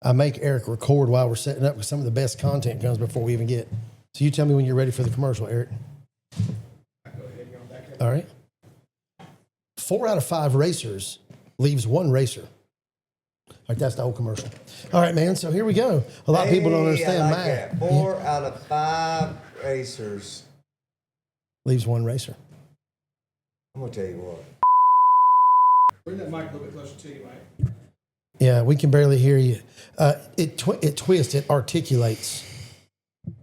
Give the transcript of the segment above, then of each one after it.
I make Eric record while we're setting up because some of the best content comes before we even get. So you tell me when you're ready for the commercial, Eric. All right. 4 out of 5 racers leaves one racer. Like that's the whole commercial. All right, man. So here we go. A lot of people don't understand I like math. that. 4 out of 5 racers leaves one racer. I'm gonna tell you what. Bring that mic a little bit closer to you, Mike. Yeah, we can barely hear you. It twists. It articulates.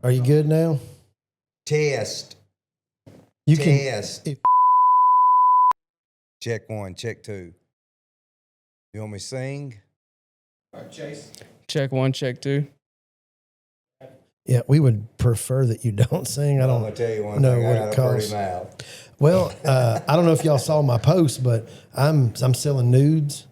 Are you good now? Test. You Test. can. Check 1, check 2. You want me to sing? All right, Chase. Check 1, check 2. Yeah, we would prefer that you don't sing. I'm gonna tell you one know thing. what I it got a pretty costs. mouth. Well, I don't know if y'all saw my post, but I'm selling nudes,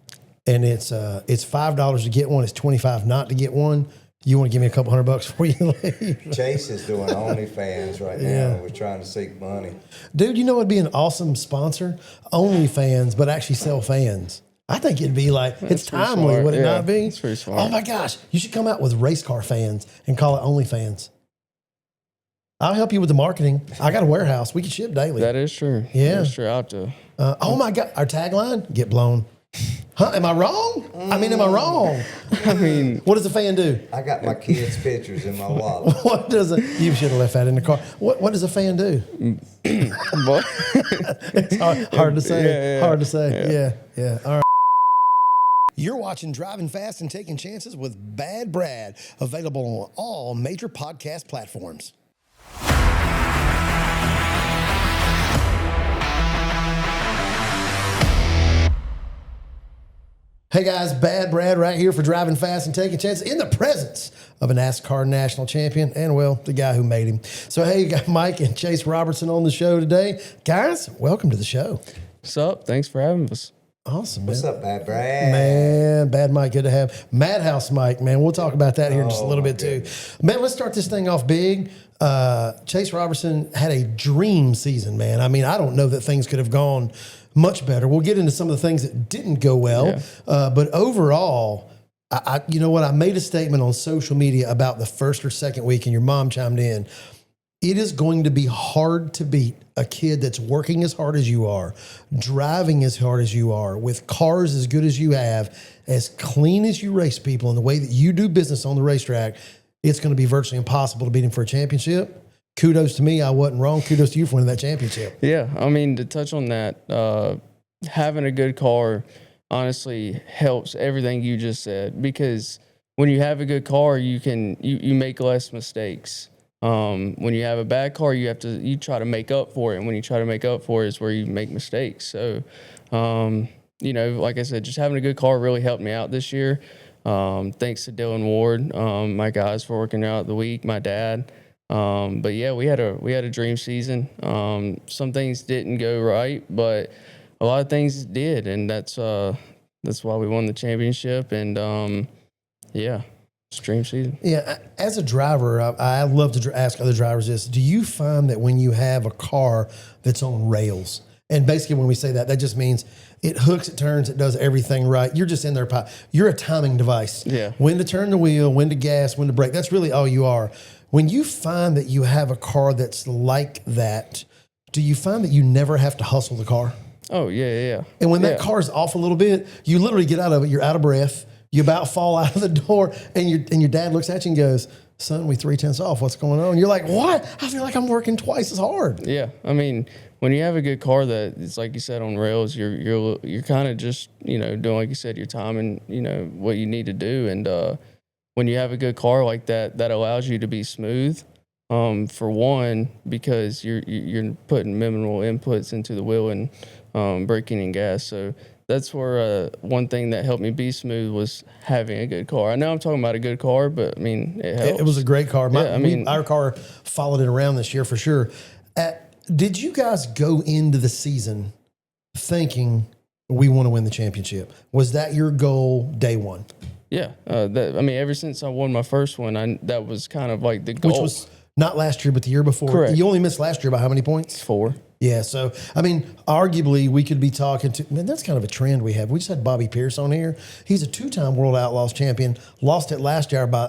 and it's $5 to get one. It's $25 not to get one. You want to give me a couple $100 before you leave? Chase is doing OnlyFans right now. Yeah. We're trying to seek money. Dude, you know what'd be an awesome sponsor? OnlyFans, but actually sell fans. I think it'd be like, it's timely, smart. would it Yeah, not be? it's pretty smart. Oh my gosh, you should come out with race car fans and call it OnlyFans. I'll help you with the marketing. I got a warehouse. We can ship daily. That is true. Yeah. That's true. Out to. Oh my God, our tagline, get blown. Huh, am I wrong? I mean, am I wrong? I mean, What does a fan do? I got my kids' pictures in my wallet. What does you should have left that in the car. What does a fan do? but, It's hard to say. Yeah. Hard to say. Yeah. All right. You're watching Driving Fast and Taking Chances with Bad Brad, available on all major podcast platforms. Hey guys, Bad Brad right here for Driving Fast and Taking Chances in the presence of a NASCAR National Champion and, well, the guy who made him. So, hey, you got Mike and Chase Robertson on the show today. Guys, welcome to the show. what's up? Thanks for having us. Awesome, man. What's up, Bad Brad? Man, Bad Mike, good to have. Madhouse Mike, man. We'll talk about that here in just a little bit, too. Man, let's start this thing off big. Chase Robertson had a dream season, man. I mean, I don't know that things could have gone much better. We'll get into some of the things that didn't go well. Yeah. But overall, I you know what? I made a statement on social media about the first or second week, and your mom chimed in. It is going to be hard to beat a kid that's working as hard as you are, driving as hard as you are, with cars as good as you have, as clean as you race people, and the way that you do business on the racetrack. It's going to be virtually impossible to beat him for a championship. Kudos to me. I wasn't wrong. Kudos to you for winning that championship. Yeah. I mean, to touch on that, having a good car honestly helps everything you just said, because when you have a good car, you make less mistakes. When you have a bad car, you try to make up for it. And when you try to make up for it is where you make mistakes. So, like I said, just having a good car really helped me out this year. Thanks to Dylan Ward, my guys for working out the week, my dad. But yeah, we had a dream season. Some things didn't go right, but a lot of things did. And that's why we won the championship. And, it's dream season. Yeah, as a driver, I love to ask other drivers this. Do you find that when you have a car that's on rails, and basically when we say that just means it hooks, it turns, it does everything right. You're just in there. You're a timing device. Yeah. When to turn the wheel, when to gas, when to brake. That's really all you are. When you find that you have a car that's like that, do you find that you never have to hustle the car? Oh, yeah. And when that car's off a little bit, you literally get out of it. You're out of breath. You about fall out of the door, and your dad looks at you and goes, "Son, we 3/10 off. What's going on?" You're like, "What? I feel like I'm working twice as hard." Yeah. I mean, when you have a good car that it's like you said on rails, you're kind of just, doing, like you said, your time and, what you need to do. And when you have a good car like that, that allows you to be smooth, for one, because you're putting minimal inputs into the wheel and braking and gas. So that's where one thing that helped me be smooth was having a good car. I know I'm talking about a good car, but I mean, it helps. It was a great car. Yeah, Our car followed it around this year for sure. Did you guys go into the season thinking we want to win the championship? Was that your goal day one? Yeah. Ever since I won my first one, that was kind of like the goal. Which was not last year, but the year before. Correct. You only missed last year by how many points? 4. Yeah, so I mean, arguably we could be talking to, man, that's kind of a trend we have. We just had Bobby Pierce on here. He's a 2-time World Outlaws champion. Lost it last year by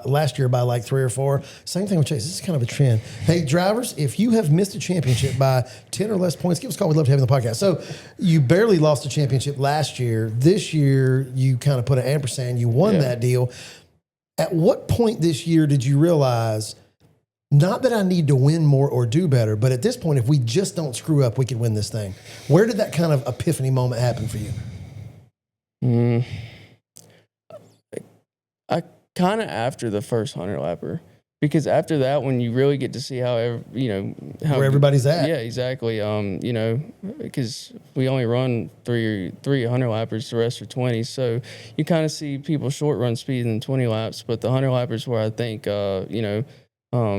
like 3 or 4. Same thing with Chase. This is kind of a trend. Hey, drivers, if you have missed a championship by 10 or less points, give us a call. We'd love to have you on the podcast. So you barely lost a championship last year. This year, you kind of put an ampersand. You won that deal. At what point this year did you realize, not that I need to win more or do better, but at this point, if we just don't screw up, we can win this thing? Where did that kind of epiphany moment happen for you? I kind of after the first 100-lapper, because after that, when you really get to see how Where everybody's at. Yeah, exactly. Because we only run three 100-lappers, the rest are 20. So you kind of see people short run speed in 20 laps, but the 100-lappers where I think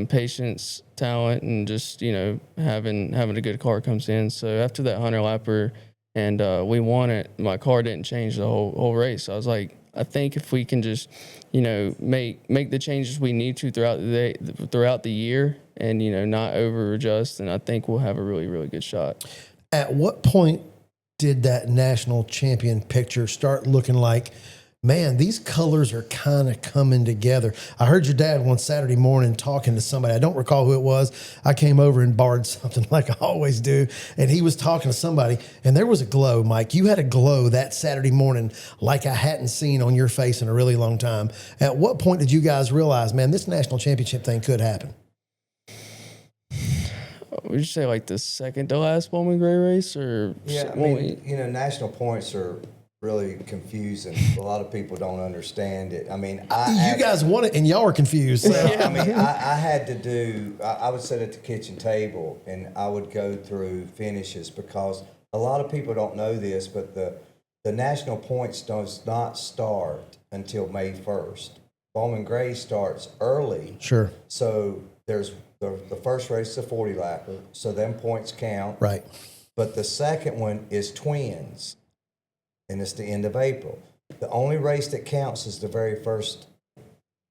patience, talent, and just having a good car comes in. So after that 100-lapper and we won it, my car didn't change the whole race. I was like, I think if we can just make the changes we need to throughout the year and not over adjust, and I think we'll have a really, really good shot. At what point did that national champion picture start looking like, man, these colors are kind of coming together? I heard your dad one Saturday morning talking to somebody. I don't recall who it was. I came over and borrowed something like I always do, and he was talking to somebody, and there was a glow, Mike. You had a glow that Saturday morning like I hadn't seen on your face in a really long time. At what point did you guys realize, man, this national championship thing could happen? Would you say like the second to last Bowman Gray race? Or Yeah, I mean, national points are really confusing. A lot of people don't understand it. I mean, you guys won it and y'all were confused. So. I mean, I had to do, I would sit at the kitchen table and I would go through finishes, because a lot of people don't know this, but the national points does not start until May 1st. Bowman Gray starts early. Sure. So there's the first race is a 40-lapper, so them points count. Right. But the second one is twins, and it's the end of April. The only race that counts is the very first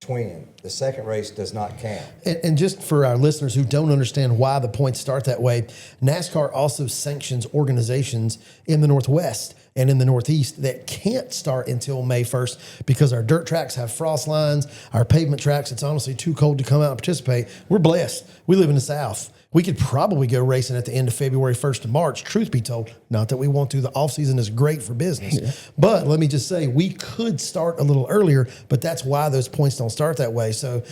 twin. The second race does not count. And just for our listeners who don't understand why the points start that way, NASCAR also sanctions organizations in the Northwest and in the Northeast that can't start until May 1st because our dirt tracks have frost lines, our pavement tracks, it's honestly too cold to come out and participate. We're blessed. We live in the South. We could probably go racing at the end of February, 1st of March, truth be told. Not that we want to. The off-season is great for business. Yeah. But let me just say, we could start a little earlier, but that's why those points don't start that way. So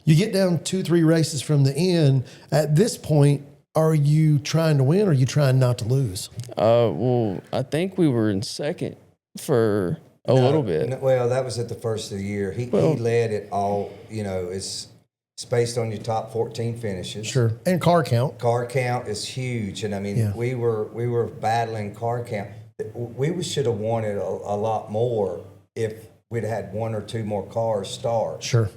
you get down 2-3 races from the end. At this point, are you trying to win or are you trying not to lose? Well, I think we were in second for a little bit. Well, that was at the first of the year. He led it all, it's based on your top 14 finishes. Sure. And car count. Car count is huge. And I mean, we were battling car count. We should have won it a lot more if we'd had 1 or 2 more cars start. Sure.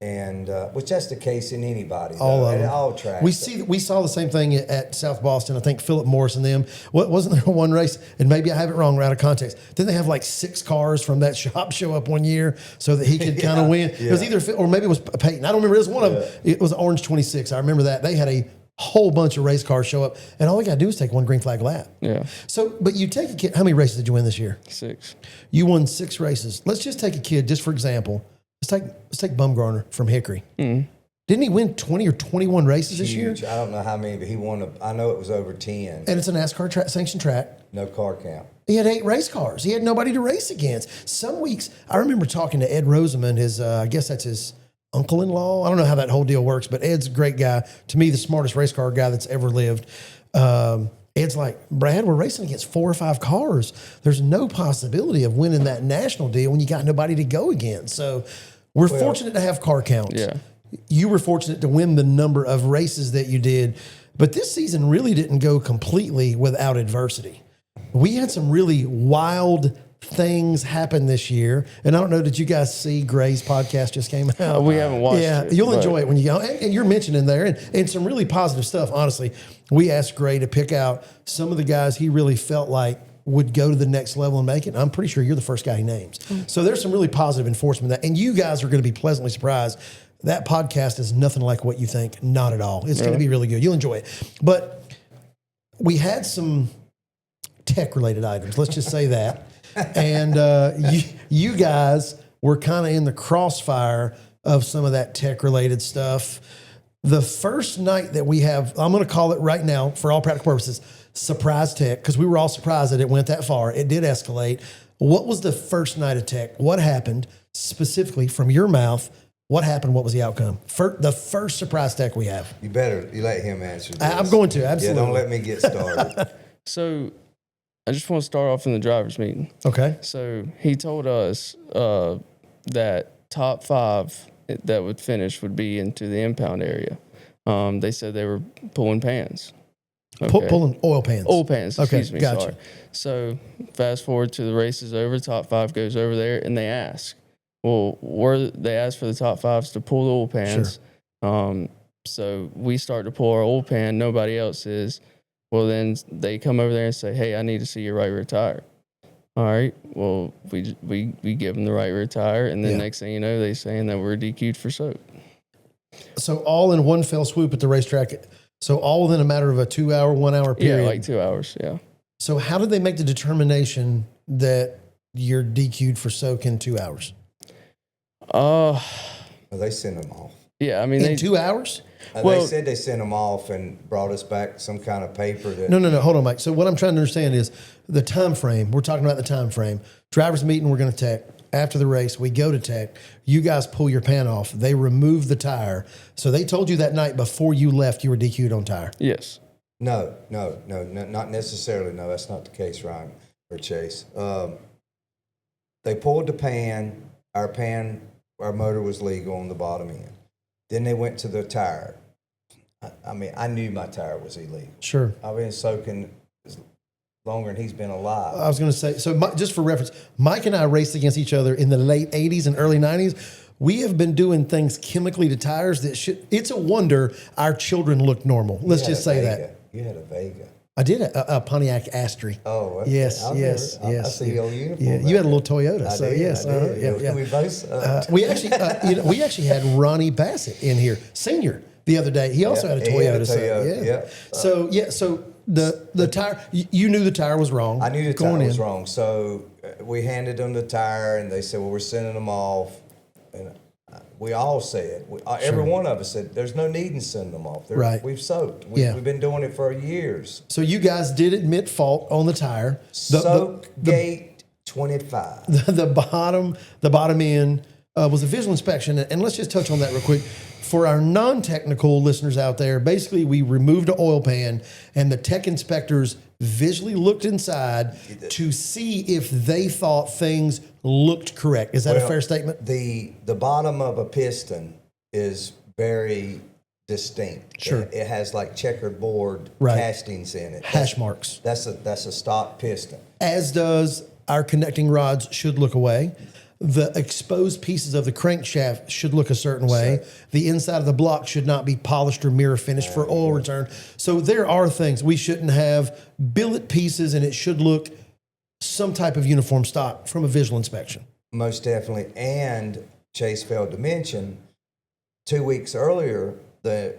And which that's the case in anybody. All of them. All tracks. We saw the same thing at South Boston. I think Philip Morris and them. Wasn't there one race? And maybe I have it wrong, out of context. Didn't they have like 6 cars from that shop show up one year so that he could kind of win? Yeah. It was either, or maybe it was Peyton. I don't remember. It was one of them. It was Orange 26. I remember that. They had a whole bunch of race cars show up, and all we got to do is take one green flag lap. Yeah. So, but you take a kid. How many races did you win this year? 6. You won 6 races. Let's just take a kid, just for example. Let's take Bumgarner from Hickory. Mm-hmm. Didn't he win 20 or 21 races this year? I don't know how many, but he won. I know it was over 10. And it's a NASCAR sanctioned track. No car count. He had 8 race cars. He had nobody to race against. Some weeks, I remember talking to Ed Rosamond, his I guess that's his uncle-in-law. I don't know how that whole deal works, but Ed's a great guy. To me, the smartest race car guy that's ever lived. Ed's like, Brad, we're racing against 4 or 5 cars. There's no possibility of winning that national deal when you got nobody to go against. So we're fortunate to have car counts. Yeah. You were fortunate to win the number of races that you did, but this season really didn't go completely without adversity. We had some really wild things happen this year, and I don't know, did you guys see Gray's podcast just came out? We haven't watched it. You'll enjoy it when you go, and you're mentioning there, and some really positive stuff, honestly. We asked Gray to pick out some of the guys he really felt like would go to the next level and make it. I'm pretty sure you're the first guy he names. So there's some really positive enforcement that, and you guys are going to be pleasantly surprised. That podcast is nothing like what you think. Not at all. It's going to be really good. You'll enjoy it. But we had some tech-related items. Let's just say that. And you guys were kind of in the crossfire of some of that tech-related stuff. The first night that we have, I'm going to call it right now, for all practical purposes, surprise tech, because we were all surprised that it went that far. It did escalate. What was the first night of tech? What happened specifically from your mouth? What happened? What was the outcome? The first surprise tech we have. You let him answer this. I'm going to, absolutely. Yeah, don't let me get started. So I just want to start off in the drivers' meeting. Okay. So he told us that top 5 that would finish would be into the impound area. They said they were pulling pans. Okay. Pulling oil pans. Oil pans, Okay, excuse me, gotcha. sorry. So fast forward to the race is over, top 5 goes over there, and they ask, well, they asked for the top 5s to pull the oil pans. Sure. So we start to pull our oil pan, nobody else is. Well, then they come over there and say, hey, I need to see your right rear tire. All right, well, we give them the right rear tire, and then next thing you know, they saying that we're DQ'd for soap. So all in one fell swoop at the racetrack. So all within a matter of a 2-hour, 1 hour period. Yeah, like 2 hours, yeah. So how did they make the determination that you're DQ'd for soak in 2 hours? Well, they sent them off. Yeah, I mean, In 2 hours? They said they sent them off and brought us back some kind of paper. No. Hold on, Mike. So what I'm trying to understand is the time frame. We're talking about the time frame. Drivers meeting, we're going to tech. After the race, we go to tech. You guys pull your pan off. They remove the tire. So they told you that night before you left you were DQ'd on tire. Yes. No, not necessarily. No, that's not the case, Ryan or Chase. They pulled the pan. Our motor was legal on the bottom end. Then they went to the tire. I knew my tire was illegal. Sure. I've been soaking longer than he's been alive. I was going to say, so just for reference, Mike and I raced against each other in the late 80s and early 90s. We have been doing things chemically to tires that it's a wonder our children look normal. Let's just say that. You had a Vega. I did a Pontiac Astri. Oh, okay. yes. I see your uniform. Yeah, you had a little Toyota. I so did, yes, I did. yeah. We both. We actually had Ronnie Bassett in here, senior, the other day. He also had a Toyota. So the tire, you knew the tire was wrong. I knew the tire was wrong. So we handed them the tire, and they said, "Well, we're sending them off." And we all said, every one of us said, "There's no need in sending them off. Right. We've soaked. We've been doing it for years." So you guys did admit fault on the tire. Soak gate 25. The bottom end was a visual inspection, and let's just touch on that real quick. For our non-technical listeners out there, basically we removed the oil pan, and the tech inspectors visually looked inside to see if they thought things looked correct. Is that a fair statement? The bottom of a piston is very distinct. Sure. It has like checkered board castings in it. Hash marks. That's a stock piston. As does our connecting rods should look away. The exposed pieces of the crankshaft should look a certain way. Sure. The inside of the block should not be polished or mirror finished for oil return. So there are things we shouldn't have billet pieces, and it should look some type of uniform stock from a visual inspection. Most definitely. And Chase failed to mention 2 weeks earlier, the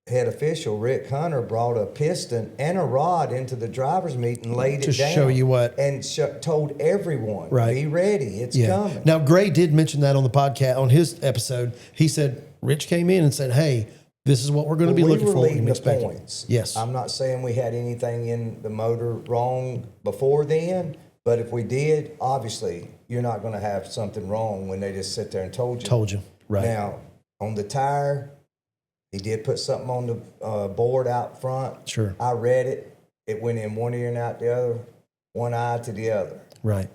head official, Rick Hunter, brought a piston and a rod into the driver's meet and laid it down. To show you what. And told everyone, be ready, it's coming. Now, Gray did mention that on the podcast, on his episode. He said, Rich came in and said, hey, this is what we're going to be looking for. We were leading the points. Yes. I'm not saying we had anything in the motor wrong before then, but if we did, obviously, you're not going to have something wrong when they just sit there and told you. Told you, right. Now, on the tire, he did put something on the board out front. Sure. I read it. It went in one ear and out the other, one eye to the other. Right.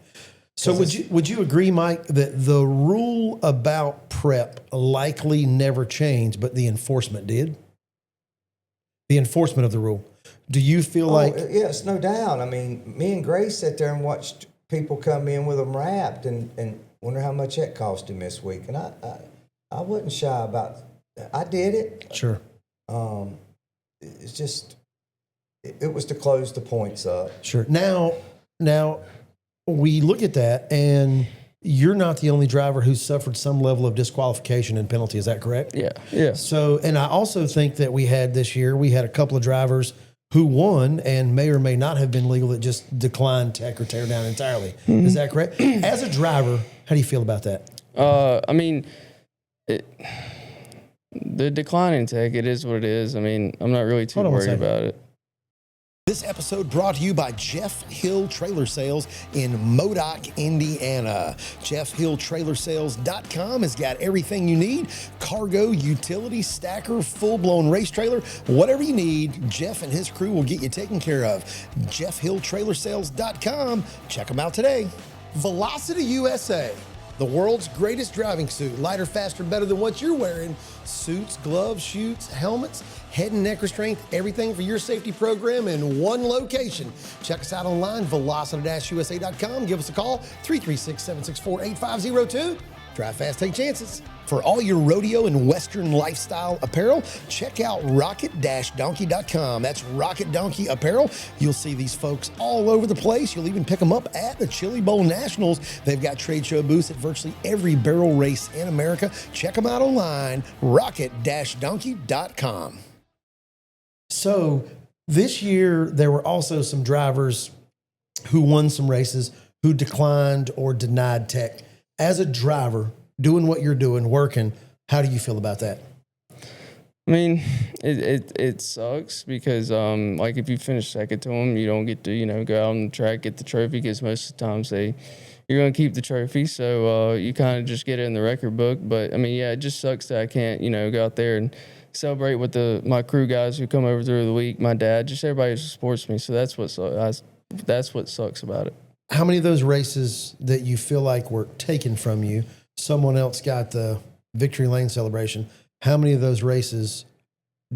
So would you agree, Mike, that the rule about prep likely never changed, but the enforcement did? The enforcement of the rule. Do you feel like... Yes, no doubt. I mean, me and Grace sat there and watched people come in with them wrapped and wonder how much that cost him this week. And I wasn't shy about... I did it. Sure. It's just, it was to close the points up. Sure. Now we look at that, and you're not the only driver who's suffered some level of disqualification and penalty. Is that correct? Yeah. Yeah. So, and I also think that we had a couple of drivers who won and may or may not have been legal that just declined tech or tear down entirely. Is that correct? As a driver, how do you feel about that? I mean, the decline in tech, it is what it is. I mean, I'm not really too worried about it. This episode brought to you by Jeff Hill Trailer Sales in Modoc, Indiana. JeffHillTrailerSales.com has got everything you need. Cargo, utility, stacker, full-blown race trailer, whatever you need, Jeff and his crew will get you taken care of. JeffHillTrailerSales.com. Check them out today. Velocita-USA. The world's greatest driving suit. Lighter, faster, better than what you're wearing. Suits, gloves, chutes, helmets, head and neck restraint, everything for your safety program in one location. Check us out online, velocita-usa.com. Give us a call, 336-764-8502. Drive fast, take chances. For all your rodeo and Western lifestyle apparel, check out rocket-donkey.com. That's Rocket Donkey Apparel. You'll see these folks all over the place. You'll even pick them up at the Chili Bowl Nationals. They've got trade show booths at virtually every barrel race in America. Check them out online, rocket-donkey.com. So this year, there were also some drivers who won some races who declined or denied tech. As a driver, doing what you're doing, working, how do you feel about that? I mean, it sucks because, like, if you finish second to them, you don't get to, go out on the track, get the trophy, because most of the time you're going to keep the trophy. So you kind of just get it in the record book. But, I mean, yeah, it just sucks that I can't, go out there and celebrate with my crew guys who come over through the week, my dad, just everybody who supports me. So that's what sucks about it. How many of those races that you feel like were taken from you, someone else got the victory lane celebration, how many of those races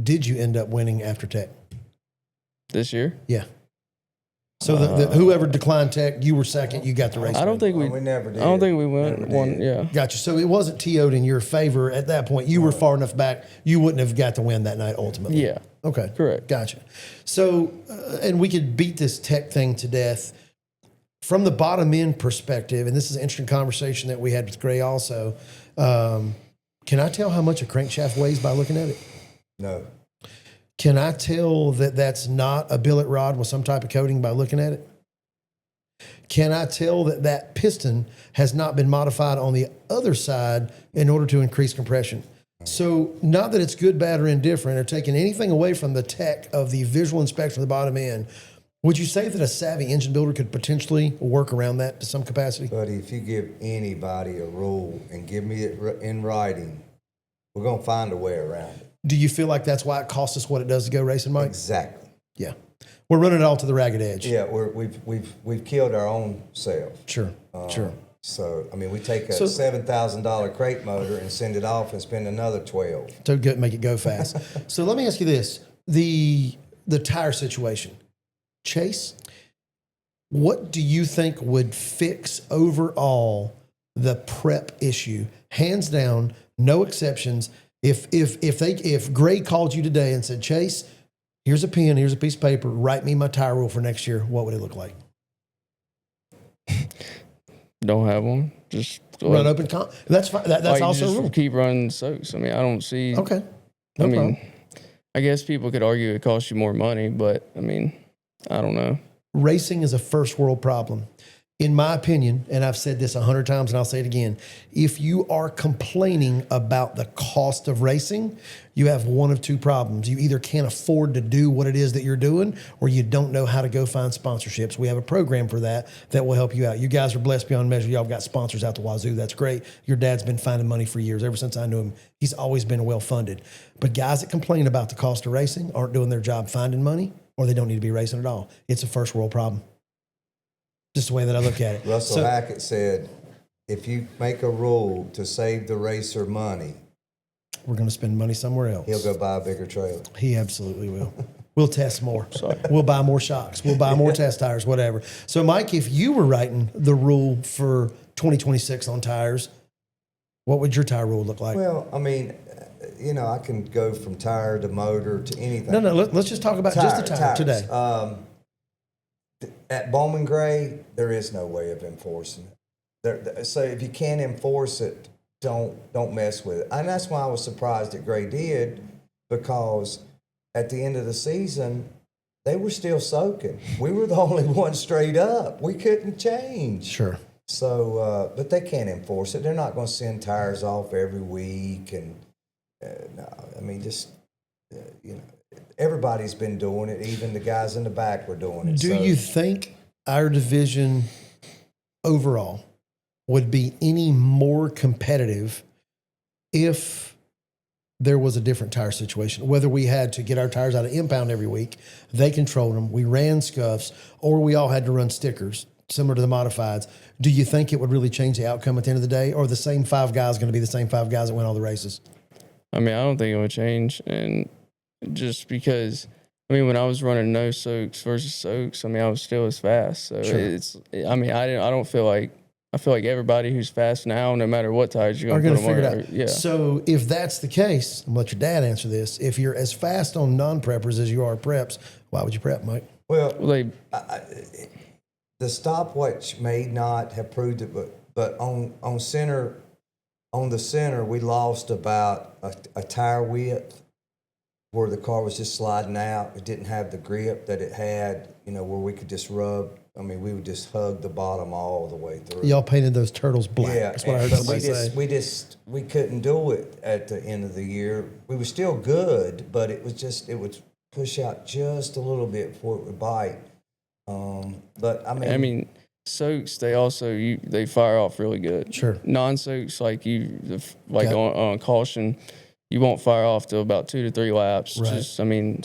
did you end up winning after tech? This year? Yeah. So whoever declined tech, you were second, you got the race. I don't think we never did. I don't think we went one. Yeah. Gotcha. So it wasn't TO'd in your favor at that point. You were far enough back, you wouldn't have got the win that night ultimately. Yeah. Okay. Correct. Gotcha. So, and we could beat this tech thing to death. From the bottom end perspective, and this is an interesting conversation that we had with Gray also, can I tell how much a crankshaft weighs by looking at it? No. Can I tell that that's not a billet rod with some type of coating by looking at it? Can I tell that that piston has not been modified on the other side in order to increase compression? So not that it's good, bad, or indifferent or taking anything away from the tech of the visual inspection of the bottom end, would you say that a savvy engine builder could potentially work around that to some capacity? Buddy, if you give anybody a rule and give me it in writing, we're going to find a way around it. Do you feel like that's why it costs us what it does to go racing, Mike? Exactly. Yeah. We're running it all to the ragged edge. Yeah, we've killed our own self. Sure, sure. So, I mean, we take a $7,000 crate motor and send it off and spend another $12,000 to make it go fast. So let me ask you this. The tire situation. Chase, what do you think would fix overall the prep issue? Hands down, no exceptions. If Gray called you today and said, Chase, here's a pen, here's a piece of paper, write me my tire rule for next year, what would it look like? Don't have one. Just run open. That's fine. That's also a rule. Keep running soaks. I mean, I don't see. Okay. No problem. I guess people could argue it costs you more money, but I mean, I don't know. Racing is a first world problem. In my opinion, and I've said this 100 times and I'll say it again, if you are complaining about the cost of racing, you have one of two problems. You either can't afford to do what it is that you're doing, or you don't know how to go find sponsorships. We have a program for that will help you out. You guys are blessed beyond measure. Y'all got sponsors out the wazoo. That's great. Your dad's been finding money for years. Ever since I knew him, he's always been well-funded. But guys that complain about the cost of racing aren't doing their job finding money, or they don't need to be racing at all. It's a first world problem. Just the way that I look at it. Russell Hackett said, if you make a rule to save the racer money, we're going to spend money somewhere else. He'll go buy a bigger trailer. He absolutely will. We'll test more. We'll buy more shocks. We'll buy more test tires, whatever. So, Mike, if you were writing the rule for 2026 on tires, what would your tire rule look like? Well, I mean, I can go from tire to motor to anything. No, let's just talk about just the tire today. At Bowman Gray, there is no way of enforcing it. So if you can't enforce it, don't mess with it. And that's why I was surprised that Gray did, because at the end of the season, they were still soaking. We were the only ones straight up. We couldn't change. Sure. So, but they can't enforce it. They're not going to send tires off every week. And no, I mean, just, you know, everybody's been doing it. Even the guys in the back were doing it. Do you think our division overall would be any more competitive if there was a different tire situation, whether we had to get our tires out of impound every week, they controlled them, we ran scuffs, or we all had to run stickers similar to the modifieds? Do you think it would really change the outcome at the end of the day, or are the same 5 guys going to be the same 5 guys that win all the races? I mean, I don't think it would change, and just because, I mean, when I was running no soaks versus soaks, I mean, I was still as fast. So I mean, I don't feel like. I feel like everybody who's fast now, no matter what tires you're going to figure put them it on. out. Yeah. So if that's the case, I'm going to let your dad answer this. If you're as fast on non-preppers as you are preps, why would you prep, Mike? Well, the stopwatch may not have proved it, but on the center, we lost about a tire width where the car was just sliding out. It didn't have the grip that it had, you know, where we could just rub. I mean, we would just hug the bottom all the way through. Y'all painted those turtles black. Yeah, That's what I heard but somebody say. we couldn't do it at the end of the year. We were still good, but it would push out just a little bit before it would bite. But I mean, soaks, they fire off really good. Sure. Non-soaks, on caution, you won't fire off till about 2 to 3 laps. Right.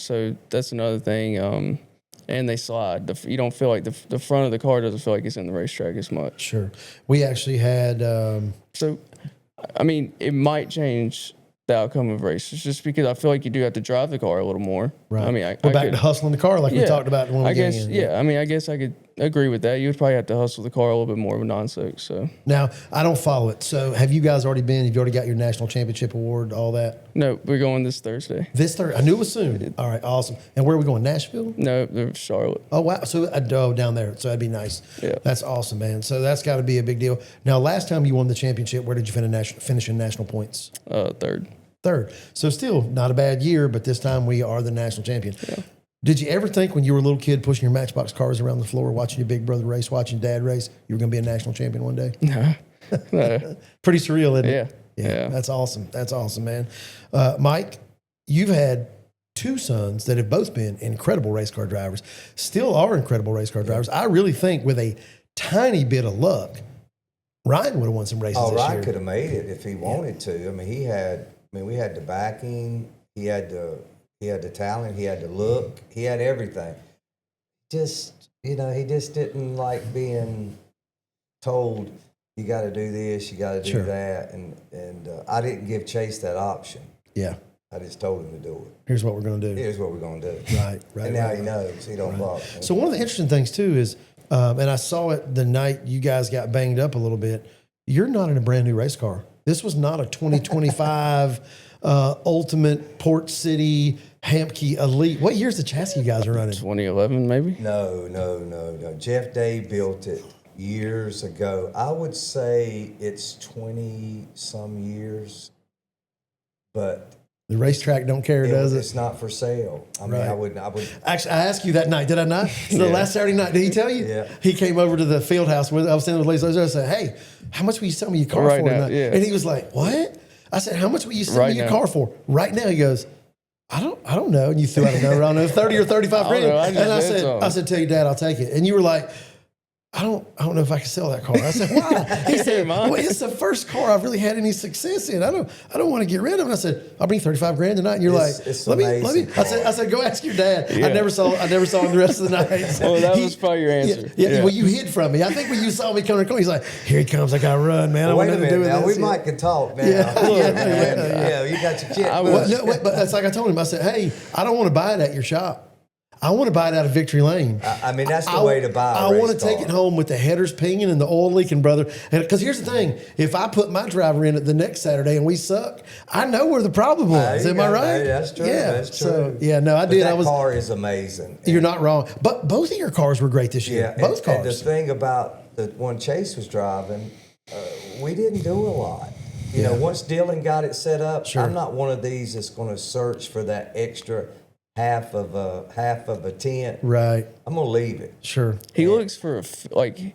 So that's another thing. And they slide. You don't feel like the front of the car doesn't feel like it's in the racetrack as much. Sure. We actually had. So, I mean, it might change the outcome of races just because I feel like you do have to drive the car a little more. Right. I mean, we're back to hustling the car like we talked about when we got in. Yeah. I mean, I guess I could agree with that. You would probably have to hustle the car a little bit more with non-soaks. So now I don't follow it. So have you guys already been? Have you already got your national championship award? All that? No, we're going this Thursday. This Thursday? I knew it was soon. All right, awesome. And where are we going? Nashville? No, they're Charlotte. Oh wow! So down there. So that'd be nice. Yeah, that's awesome, man. So that's got to be a big deal. Now, last time you won the championship, where did you finish in national points? Third. So still not a bad year, but this time we are the national champion. Yeah. Did you ever think when you were a little kid pushing your Matchbox cars around the floor, watching your big brother race, watching dad race, you were going to be a national champion one day? No. Pretty surreal, isn't it? Yeah. That's awesome. That's awesome, man. Mike, you've had 2 sons that have both been incredible race car drivers, still are incredible race car drivers. I really think with a tiny bit of luck, Ryan would have won some races this year. Ryan could have made it if he wanted to. I mean, we had the backing, he had the talent, he had the look, he had everything. Just, you know, he just didn't like being told, you got to do this, you got to do that. And I didn't give Chase that option. Yeah. I just told him to do it. Here's what we're going to do. Here's what we're going to do. Right. And now he knows. He don't bother. So one of the interesting things, too, is, and I saw it the night you guys got banged up a little bit, you're not in a brand new race car. This was not a 2025 Ultimate Port City Hamke Elite. What year's the chassis you guys are running? 2011, maybe? No. Jeff Day built it years ago. I would say it's 20-some years, but the racetrack don't care, does it? It's not for sale. I mean, I would. Actually, I asked you that night, did I not? So the last Saturday night, did he tell you? Yeah. He came over to the field house. I was standing with Lisa. I said, hey, how much will you sell me your car right for now, tonight? yeah. And he was like, what? I said, how much will you sell me your car for? Right now, he goes, I don't know. And you threw out a number, I don't know, 30 or 35 grand. And I said, tell your dad, I'll take it. And you were like, I don't know if I can sell that car. I said, why? He said, well, it's the first car I've really had any success in. I don't want to get rid of it. I said, I'll bring 35 grand tonight. And you're it's let me. I said, go ask your dad. Yeah. I never saw him the rest of the night. So that was probably your answer. Yeah. Well, you hid from me. I think when you saw me coming to the corner, he's like, here he comes. I got to run, man. Wait a minute now. We might can talk now. Yeah, you got your kit. But that's like I told him. I said, hey, I don't want to buy it at your shop. I want to buy it out of Victory Lane. I mean, that's the way to buy a race I want to take it home with the headers pinging and the oil leaking, brother. Because here's the thing. If I put my driver in it the next Saturday and we suck, I know where the problem was. Am I right? That's true. Yeah. That's true. So, I did. That car is amazing. You're not wrong. But both of your cars were great this year. Yeah, both cars. And the thing about the one Chase was driving, we didn't do a lot. You know, once Dylan got it set up, I'm not one of these that's going to search for that extra half of a tent, Right. I'm gonna leave it. Sure. He looks for like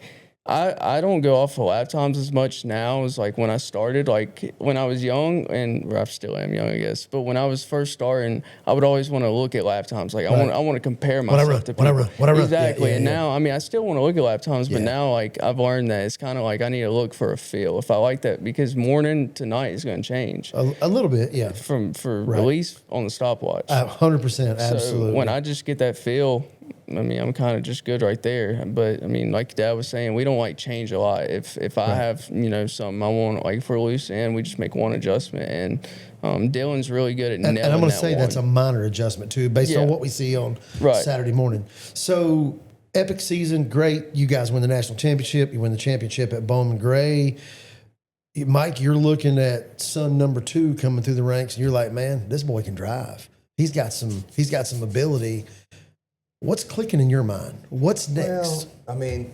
I don't go off of lap times as much now as like when I started. Like when I was young, and I still am young, I guess. But when I was first starting, I would always want to look at lap times. Like I want to compare myself to people. Exactly. And now, I mean, I still want to look at lap times, but now like I've learned that it's kind of like I need to look for a feel. If I like that, because morning to night is going to change. A little bit, yeah. For release on the stopwatch. 100%, absolutely. So when I just get that feel, I mean, I'm kind of just good right there. But I mean, like Dad was saying, we don't like change a lot. If I have, something I want, like for a loose end, we just make one adjustment. And Dylan's really good at nailing that. And I'm going to say one. that's a minor adjustment too, based on what we see on Saturday morning. So epic season, great. You guys win the national championship. You win the championship at Bowman Gray. Mike, you're looking at son number 2 coming through the ranks, and you're like, man, this boy can drive. He's got some ability. What's clicking in your mind? What's next? Well, I mean,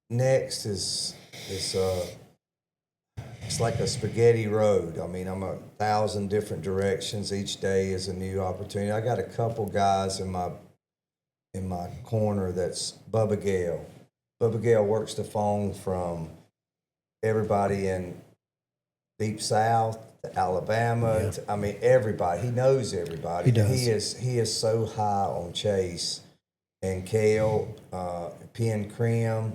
next is it's like a spaghetti road. I mean, I'm 1,000 different directions. Each day is a new opportunity. I got a couple guys in my corner. That's Bubba Gale. Bubba Gale works the phone from everybody in Deep South to Alabama. I mean, everybody. He knows everybody. He does. He is so high on Chase and Kale, Penn Crim.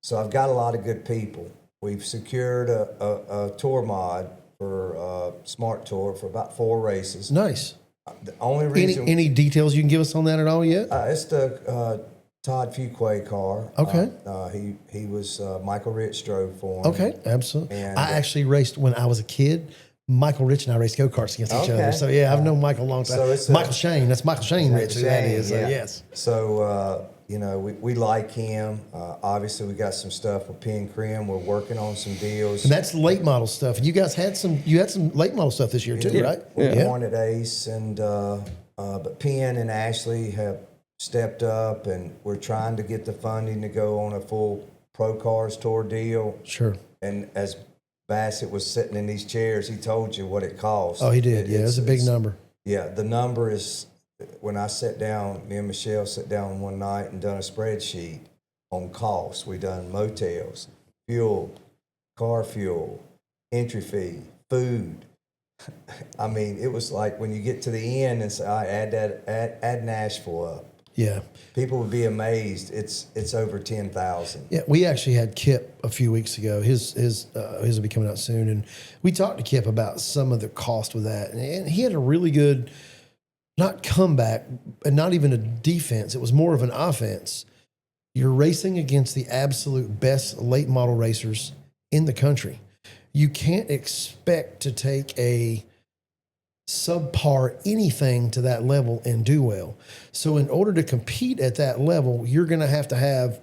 So I've got a lot of good people. We've secured a tour mod for Smart Tour for about 4 races. Nice. The only reason any details you can give us on that at all yet? it's the Todd Fuquay car. Okay. He was Michael Rich drove for him. Okay, absolutely. And I actually raced when I was a kid. Michael Rich and I raced go-karts against each other. So, yeah, I've known Michael a long time. So it's Michael Shane. That's Michael Shane Rich, who that is. So, yeah. yes. So, we like him. Obviously, we got some stuff with Penn Crim. We're working on some deals. And that's late model stuff. You guys had some late model stuff this year, too, right? We won at Ace, and but Penn and Ashley have stepped up, and we're trying to get the funding to go on a full Pro Cars Tour deal. Sure. And as Bassett was sitting in these chairs, he told you what it cost. Oh, he did. Yeah, it was a big number. Yeah, the number is, when I sat down, me and Michelle sat down one night and done a spreadsheet on costs. We done motels, fuel, car fuel, entry fee, food. I mean, it was like when you get to the end and say, I add Nashville up. Yeah. People would be amazed. It's over 10,000. Yeah, we actually had Kip a few weeks ago. His will be coming out soon, and we talked to Kip about some of the cost with that, and he had a really good, not comeback, and not even a defense. It was more of an offense. You're racing against the absolute best late model racers in the country. You can't expect to take a subpar anything to that level and do well. So in order to compete at that level, you're going to have,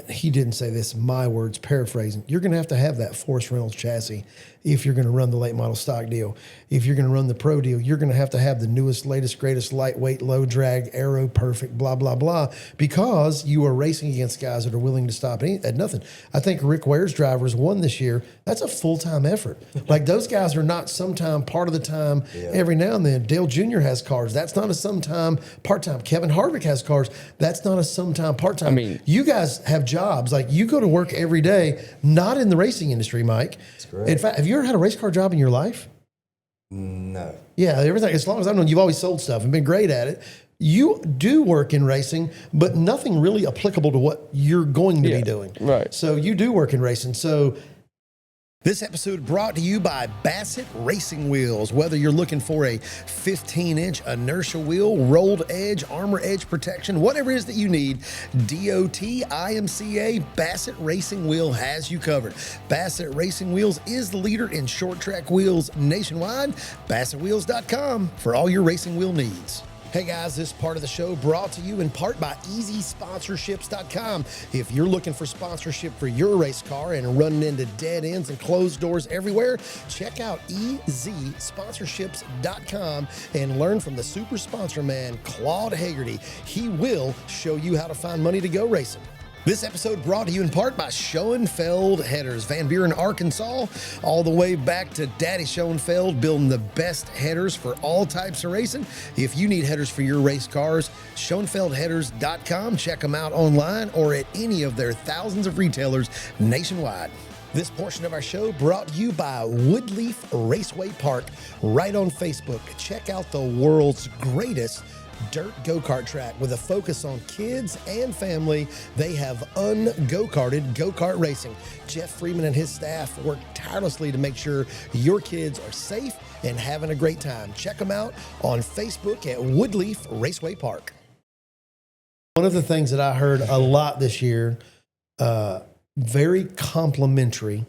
he didn't say this, my words, paraphrasing, you're going to have that Forrest Reynolds chassis if you're going to run the late model stock deal. If you're going to run the pro deal, you're going to have the newest, latest, greatest, lightweight, low drag, aero perfect, blah, blah, blah, because you are racing against guys that are willing to stop at nothing. I think Rick Ware's drivers won this year. That's a full-time effort. Like, those guys are not sometime, part of the time, every now and then. Dale Jr. has cars. That's not a sometime, part-time. Kevin Harvick has cars. That's not a sometime, part-time. I mean, you guys have jobs. Like, you go to work every day, not in the racing industry, Mike. That's correct. In fact, have you ever had a race car job in your life? No. Yeah, everything. As long as I've known, you've always sold stuff and been great at it. You do work in racing, but nothing really applicable to what you're going to be doing. Right. So you do work in racing. So this episode brought to you by Bassett Racing Wheels. Whether you're looking for a 15-inch inertia wheel, rolled edge, armor edge protection, whatever it is that you need, DOT, IMCA, Bassett Racing Wheel has you covered. Bassett Racing Wheels is the leader in short track wheels nationwide. BassettWheels.com for all your racing wheel needs. Hey guys, this part of the show brought to you in part by EasySponsorships.com. If you're looking for sponsorship for your race car and running into dead ends and closed doors everywhere, check out EasySponsorships.com and learn from the super sponsor man, Claude Hagerty. He will show you how to find money to go racing. This episode brought to you in part by Schoenfeld Headers, Van Buren, Arkansas, all the way back to Daddy Schoenfeld, building the best headers for all types of racing. If you need headers for your race cars, SchoenfeldHeaders.com. Check them out online or at any of their thousands of retailers nationwide. This portion of our show brought to you by Woodleaf Raceway Park, right on Facebook. Check out the world's greatest dirt go-kart track with a focus on kids and family. They have un-go-karted go-kart racing. Jeff Freeman and his staff work tirelessly to make sure your kids are safe and having a great time. Check them out on Facebook at Woodleaf Raceway Park. One of the things that I heard a lot this year, very complimentary,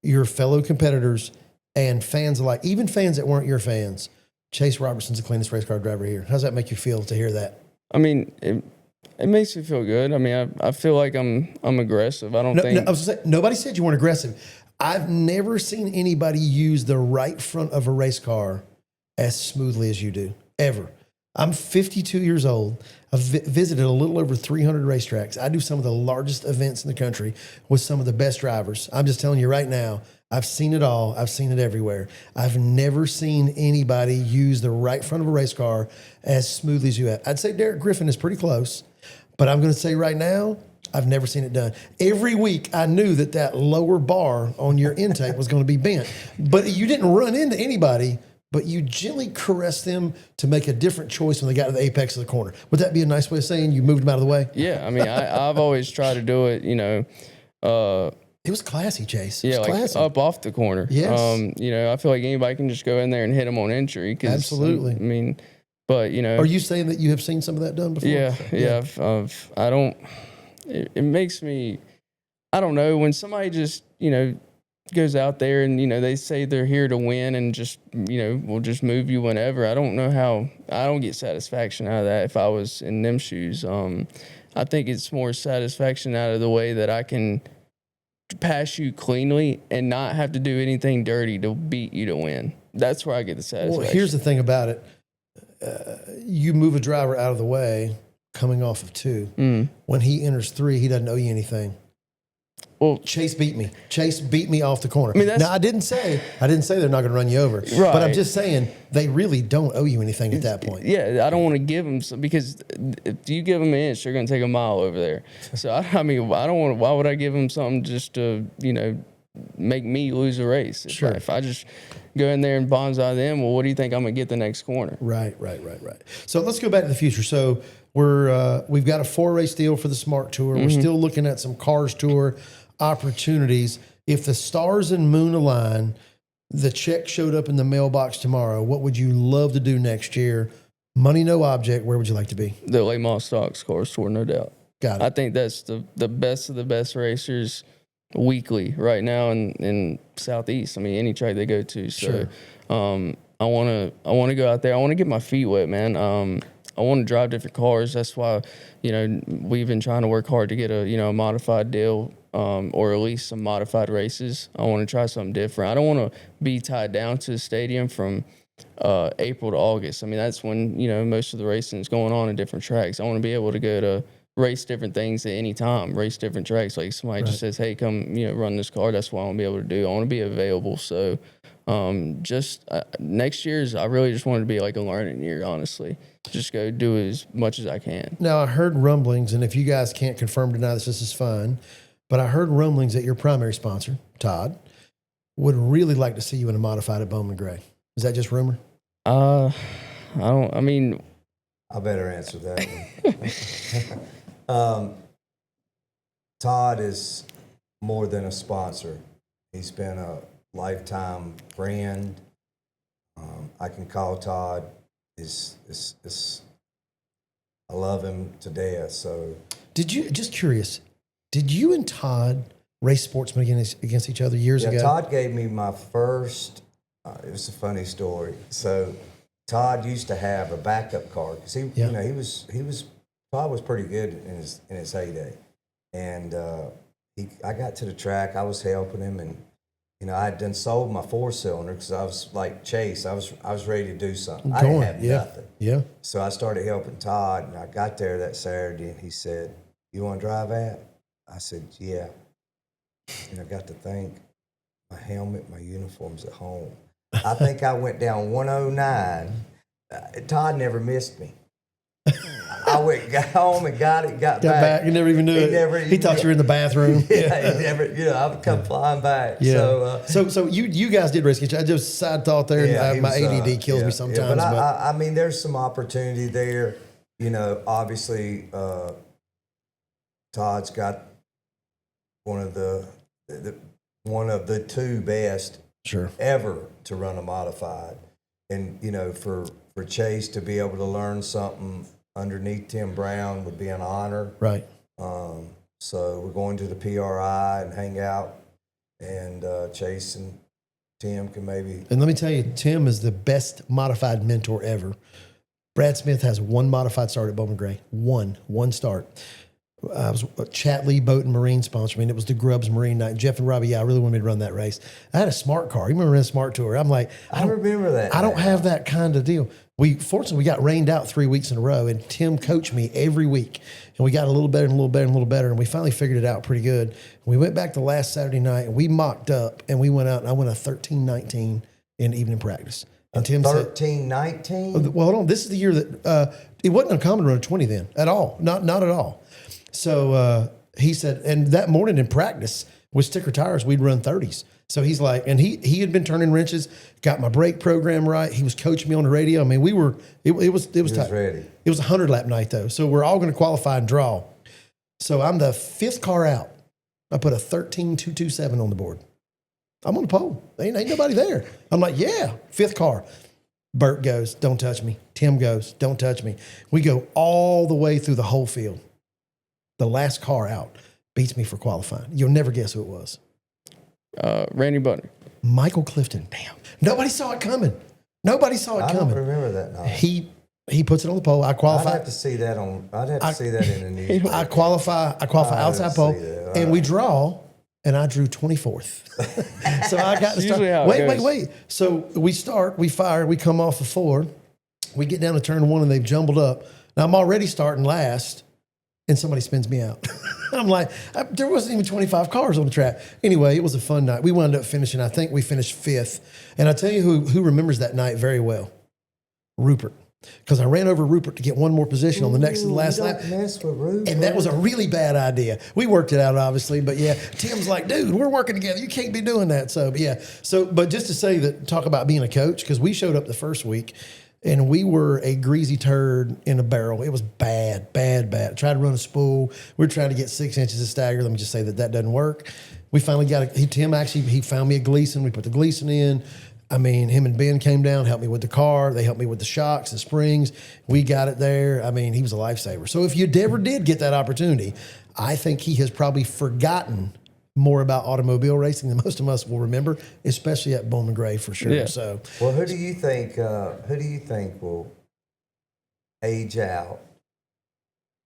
your fellow competitors and fans alike, even fans that weren't your fans. Chase Robertson's the cleanest race car driver here. How does that make you feel to hear that? I mean, it makes me feel good. I mean, I feel like I'm aggressive. I don't think. I was gonna say, nobody said you weren't aggressive. I've never seen anybody use the right front of a race car as smoothly as you do, ever. I'm 52 years old. I've visited a little over 300 racetracks. I do some of the largest events in the country with some of the best drivers. I'm just telling you right now, I've seen it all. I've seen it everywhere. I've never seen anybody use the right front of a race car as smoothly as you have. I'd say Derek Griffin is pretty close, but I'm going to say right now, I've never seen it done. Every week, I knew that lower bar on your intake was going to be bent, but you didn't run into anybody, but you gently caressed them to make a different choice when they got to the apex of the corner. Would that be a nice way of saying you moved them out of the way? Yeah, I mean, I've always tried to do it, It was classy, Chase. It yeah, was like classy. up off the corner. Yes. I feel like anybody can just go in there and hit them on entry. Absolutely. I mean, but Are you saying that you have seen some of that done before? Yeah. I don't. It makes me. I don't know when somebody just goes out there and they say they're here to win and just will just move you whenever. I don't know how. I don't get satisfaction out of that if I was in them shoes. I think it's more satisfaction out of the way that I can pass you cleanly and not have to do anything dirty to beat you to win. That's where I get the satisfaction. Well, here's the thing about it. You move a driver out of the way coming off of 2. When he enters 3, he doesn't owe you anything. Well, Chase beat me. Chase beat me off the corner. I mean, now, I didn't say they're not going to run you over. Right. But I'm just saying they really don't owe you anything at that point. Yeah, I don't want to give them some, because if you give them an inch, they're going to take a mile over there. So, I mean, I don't want. Why would I give them something just to, make me lose a race? If I just go in there and bonsai them, well, what do you think I'm going to get the next corner? Right. So let's go back to the future. So we've got a 4-race deal for the Smart Tour. We're still looking at some Cars Tour opportunities. If the stars and moon align, the check showed up in the mailbox tomorrow, what would you love to do next year? Money, no object. Where would you like to be? The Le Mans Stocks Cars Tour, no doubt. Got it. I think that's the best of the best racers weekly right now in Southeast. I mean, any track they go to. So, Sure. I want to go out there. I want to get my feet wet, man. I want to drive different cars. That's why, we've been trying to work hard to get a modified deal, or at least some modified races. I want to try something different. I don't want to be tied down to the stadium from April to August. I mean, that's when, most of the racing is going on in different tracks. I want to be able to go to race different things at any time, race different tracks. Like somebody just says, hey, come, run this car. That's what I want to be able to do. I want to be available. So next year's, I really just wanted to be like a learning year, honestly. Just go do as much as I can. Now, I heard rumblings, and if you guys can't confirm or deny this is fine, but I heard rumblings that your primary sponsor, Todd, would really like to see you in a modified at Bowman Gray. Is that just rumor? I better answer that one. Todd is more than a sponsor. He's been a lifetime friend. I can call Todd. I love him to death. So, just curious, did you and Todd race Sportsman against each other years ago? Todd gave me my first. It was a funny story. So, Todd used to have a backup car because Todd was pretty good in his heyday, and I got to the track. I was helping him, and I had done sold my 4-cylinder because I was like Chase. I was ready to do something. I didn't have nothing. So I started helping Todd, and I got there that Saturday, and he said, "You want to drive that?" I said, yeah. And I got to think, my helmet, my uniform's at home. I think I went down 109. Todd never missed me. I got home and got back. You never even knew it. He thought you were in the bathroom. Yeah, he never, I would come flying back. Yeah. So you guys did race. I just side thought there. Yeah, my ADD kills me sometimes. Yeah, but I mean, there's some opportunity there. Obviously, Todd's got one of the two best ever to run a modified, and for Chase to be able to learn something underneath Tim Brown would be an honor. Right. So we're going to the PRI and hang out, and Chase and Tim can maybe. And let me tell you, Tim is the best modified mentor ever. Brad Smith has one modified start at Bowman Gray. One start. I was Chatley Boat and Marine sponsor me, and it was the Grubbs Marine Night. Jeff and Robbie, I really wanted me to run that race. I had a smart car. You remember in a smart tour? I'm like, I remember that. I don't have that kind of deal. Fortunately, we got rained out 3 weeks in a row, and Tim coached me every week, and we got a little better and a little better and a little better, and we finally figured it out pretty good. We went back the last Saturday night, and we mocked up, and we went out, and I went a 13-19 in evening practice. And Tim 13-19? Well, hold on. This is the year that it wasn't uncommon to run a 20 then at all. Not at all. So he said, and that morning in practice with sticker tires, we'd run 30s. So he's like, and he had been turning wrenches, got my brake program right. He was coaching me on the radio. I mean, it was tight. Ready. It was a 100-lap night though. So we're all going to qualify and draw. So I'm the fifth car out. I put a 13.227 on the board. I'm on the pole. Ain't nobody there. I'm like, yeah, fifth car. Bert goes, don't touch me. Tim goes, don't touch me. We go all the way through the whole field. The last car out beats me for qualifying. You'll never guess who it was. Randy Butler. Michael Clifton. Damn. Nobody saw it coming. I don't remember that night. He puts it on the pole. I qualify. I'd have to see that in the news. I qualify outside pole, and we draw, and I drew 24th. So I got to start. Wait. So we start, we fire, we come off the floor, we get down to turn one, and they've jumbled up. Now I'm already starting last, and somebody spins me out. I'm like, there wasn't even 25 cars on the track. Anyway, it was a fun night. We wound up finishing, I think we finished fifth. And I tell you who remembers that night very well. Rupert. Because I ran over Rupert to get one more position on the next to the last lap. Mess with Rupert. And that was a really bad idea. We worked it out, obviously. But yeah, Tim's like, dude, we're working together. You can't be doing that. So, but yeah. But just to say that, talk about being a coach, because we showed up the first week, and we were a greasy turd in a barrel. It was bad. Tried to run a spool. We were trying to get 6 inches of stagger. Let me just say that doesn't work. We finally got Tim he found me a Gleason. We put the Gleason in. I mean, him and Ben came down, helped me with the car. They helped me with the shocks, the springs. We got it there. I mean, he was a lifesaver. So if you ever did get that opportunity, I think he has probably forgotten more about automobile racing than most of us will remember, especially at Bowman Gray for sure. Yeah. So, well, who do you think will age out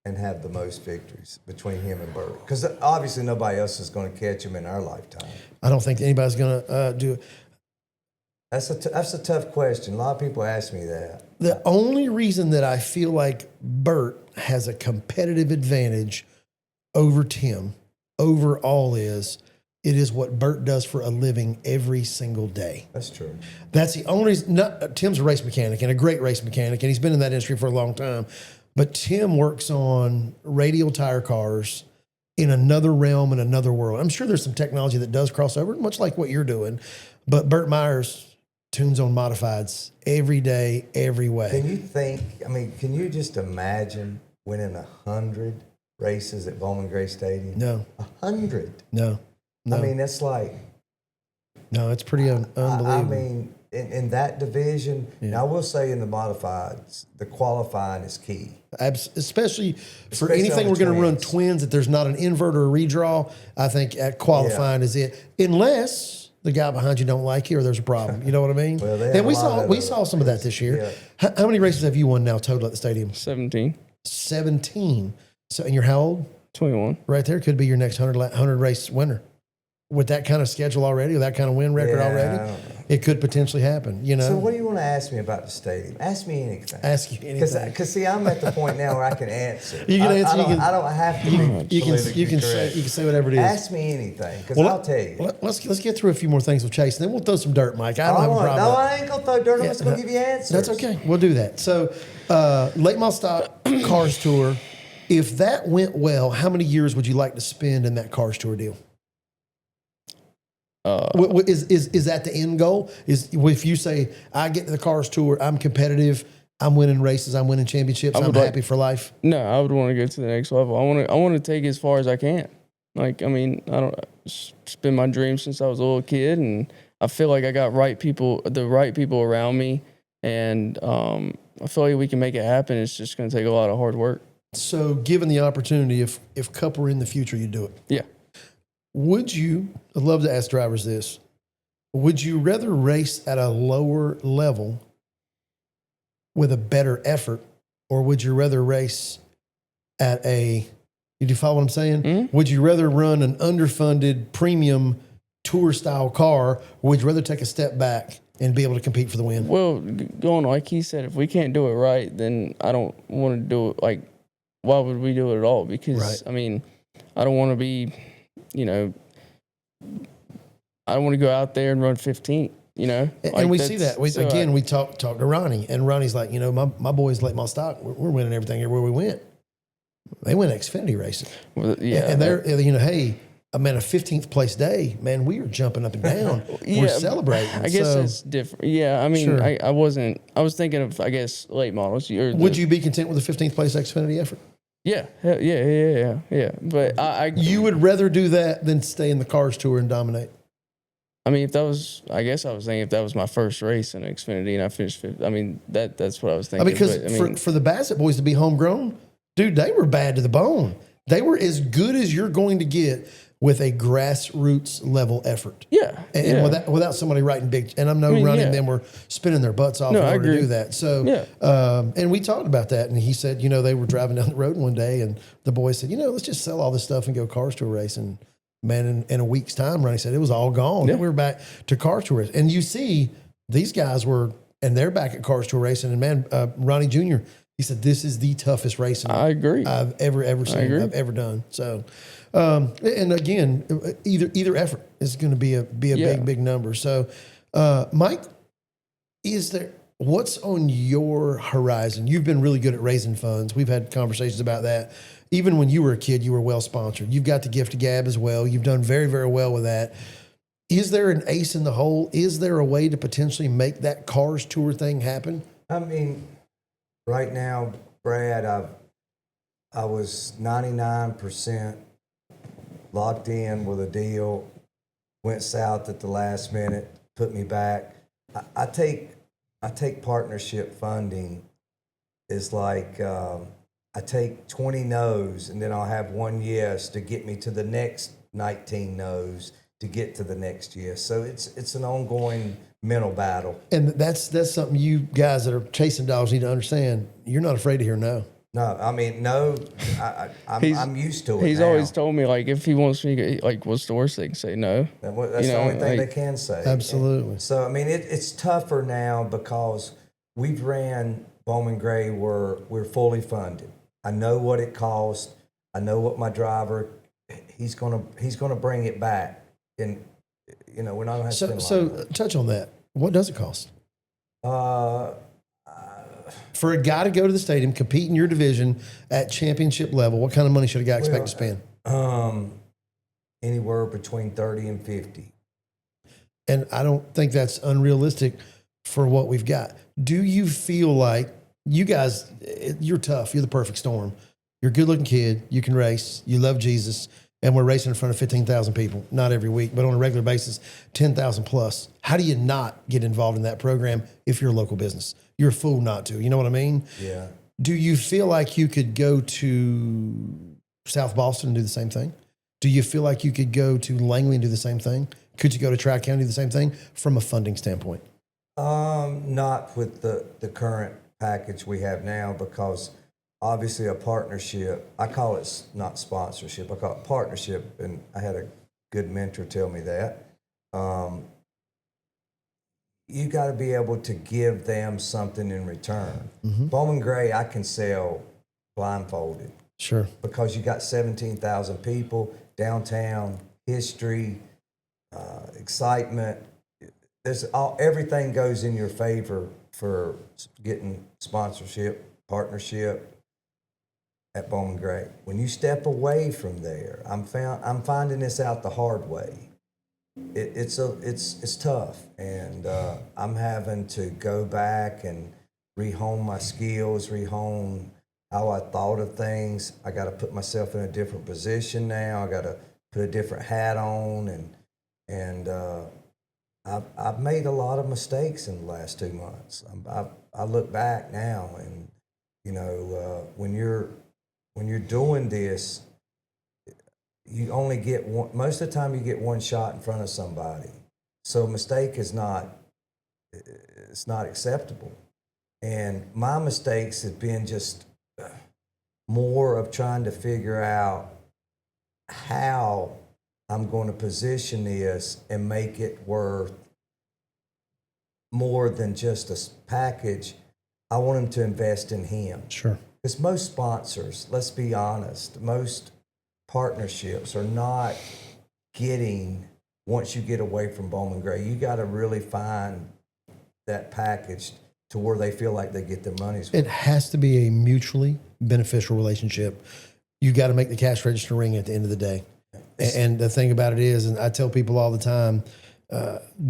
and have the most victories between him and Bert? Because obviously nobody else is going to catch him in our lifetime. I don't think anybody's going to do it. That's a tough question. A lot of people ask me that. The only reason that I feel like Bert has a competitive advantage over Tim overall is what Bert does for a living every single day. That's true. That's the only reason. Tim's a race mechanic and a great race mechanic, and he's been in that industry for a long time. But Tim works on radial tire cars in another realm, in another world. I'm sure there's some technology that does cross over, much like what you're doing. But Bert Myers tunes on modifieds every day, every way. Can you just imagine winning 100 races at Bowman Gray Stadium? No. 100? No. I mean, that's like... No, it's pretty unbelievable. I mean, in that division, now I will say in the modifieds, the qualifying is key. Especially for anything we're going to run twins, that there's not an invert or a redraw, I think at qualifying is it. Unless the guy behind you don't like you or there's a problem. You know what I mean? Well, and we saw some of that this year. Yeah. How many races have you won now total at the stadium? 17. 17. So, and you're how old? 21. Right there could be your next 100 race winner. with that kind of schedule already, or that kind of win record Yeah, I already, don't know. it could potentially happen. You know. So what do you want to ask me about the stadium? Ask me anything. Ask you anything. Because see, I'm at the point now where I can answer. You can answer, I don't have to be you can say whatever it is. Ask me anything, because I'll tell you. Let's get through a few more things with Chase, and then we'll throw some dirt, Mike. I don't have a problem. No, with I ain't gonna throw dirt. I'm just gonna give you answers. That's okay. We'll do that. So, late model stock Cars Tour. If that went well, how many years would you like to spend in that Cars Tour deal? Is that the end goal? Is if you say I get to the Cars Tour, I'm competitive, I'm winning races, I'm winning championships, I'm happy for life? No, I would want to go to the next level. I want to take it as far as I can. Like, I mean, it's been my dream since I was a little kid, and I feel like I got the right people around me, and I feel like we can make it happen. It's just going to take a lot of hard work. So, given the opportunity, if Cup were in the future, you'd do it. Yeah. Would you? I'd love to ask drivers this. Would you rather race at a lower level with a better effort, or would you rather race at a? Did you follow what I'm saying? Mm-hmm. Would you rather run an underfunded premium tour style car, or would you rather take a step back and be able to compete for the win? Well, going like he said, if we can't do it right, then I don't want to do it. Like, why would we do it at all? Because Right. I mean, I don't want to be, you know, I don't want to go out there and run 15th. You know, And we see that. We talked to Ronnie, and Ronnie's like, you know, my boys late model stock, we're winning everything everywhere we went. They win Xfinity racing. Well, yeah, And they're, you know, hey, man, a 15th place day, man, we are jumping up and down. We're celebrating. I guess that's different. Yeah, I mean, Sure. I was thinking of, I guess, late models. Would you be content with a 15th place Xfinity effort? Yeah. But You would rather do that than stay in the Cars Tour and dominate? I mean, I guess I was thinking if that was my first race in Xfinity and I finished fifth, I mean, that's what I was thinking. Because for the Bassett boys to be homegrown, dude, they were bad to the bone. They were as good as you're going to get with a grassroots level effort. Yeah. And without somebody writing big, and running them were spinning their butts off in order to do that. So, and we talked about that, and he said, you know, they were driving down the road one day, and the boys said, you know, let's just sell all this stuff and go Cars Tour race. And man, in a week's time, Ronnie said it was all gone. Yeah. We were back to Cars Tour race. And you see, these guys they're back at Cars Tour racing, and man, Ronnie Jr., he said, this is the toughest racing I agree. I've ever seen, I've ever done. So, and again, either effort is going to be a big number. So, Mike, what's on your horizon? You've been really good at raising funds. We've had conversations about that. Even when you were a kid, you were well sponsored. You've got the gift of gab as well. You've done very, very well with that. Is there an ace in the hole? Is there a way to potentially make that Cars Tour thing happen? I mean, right now, Brad, I was 99% locked in with a deal, went south at the last minute, put me back. I take partnership funding is like I take 20 no's and then I'll have one yes to get me to the next 19 no's to get to the next yes. So it's an ongoing mental battle. And that's something you guys that are chasing dogs need to understand. You're not afraid to hear no. No, I mean, no, I'm used to it. He's now. always told me, like, if he wants me to, like, what's the worst they can say? No. That's the only thing they can say. Absolutely. And so, I mean, it's tougher now because we've ran Bowman Gray where we're fully funded. I know what it costs. I know what my driver, he's gonna bring it back. And, you know, we're not going to have to spend a lot of money. Touch on that. What does it cost? For a guy to go to the stadium, compete in your division at championship level, what kind of money should a guy expect to spend? Anywhere between 30 and 50. And I don't think that's unrealistic for what we've got. Do you feel like you guys, you're tough. You're the perfect storm. You're a good-looking kid. You can race. You love Jesus. And we're racing in front of 15,000 people, not every week, but on a regular basis, 10,000 plus. How do you not get involved in that program if you're a local business? You're a fool not to. You know what I mean? Yeah. Do you feel like you could go to South Boston and do the same thing? Do you feel like you could go to Langley and do the same thing? Could you go to Tri-County and do the same thing from a funding standpoint? Not with the current package we have now, because obviously a partnership, I call it not sponsorship, I call it partnership. And I had a good mentor tell me that. You got to be able to give them something in return. Bowman Gray, I can sell blindfolded. Sure. Because you got 17,000 people, downtown, history, excitement. Everything goes in your favor for getting sponsorship, partnership at Bowman Gray. When you step away from there, I'm finding this out the hard way. It's tough, and I'm having to go back and rehome my skills, rehome how I thought of things. I got to put myself in a different position now. I got to put a different hat on, and I've made a lot of mistakes in the last 2 months. I look back now, and you know, when you're doing this, you only get one. Most of the time, you get one shot in front of somebody. So a mistake is not acceptable. And my mistakes have been just more of trying to figure out how I'm going to position this and make it worth more than just a package. I want him to invest in him. Sure. Because most sponsors, let's be honest, most partnerships are not getting, once you get away from Bowman Gray, you got to really find that package to where they feel like they get their money's worth. It has to be a mutually beneficial relationship. You got to make the cash register ring at the end of the day. And the thing about it is, and I tell people all the time,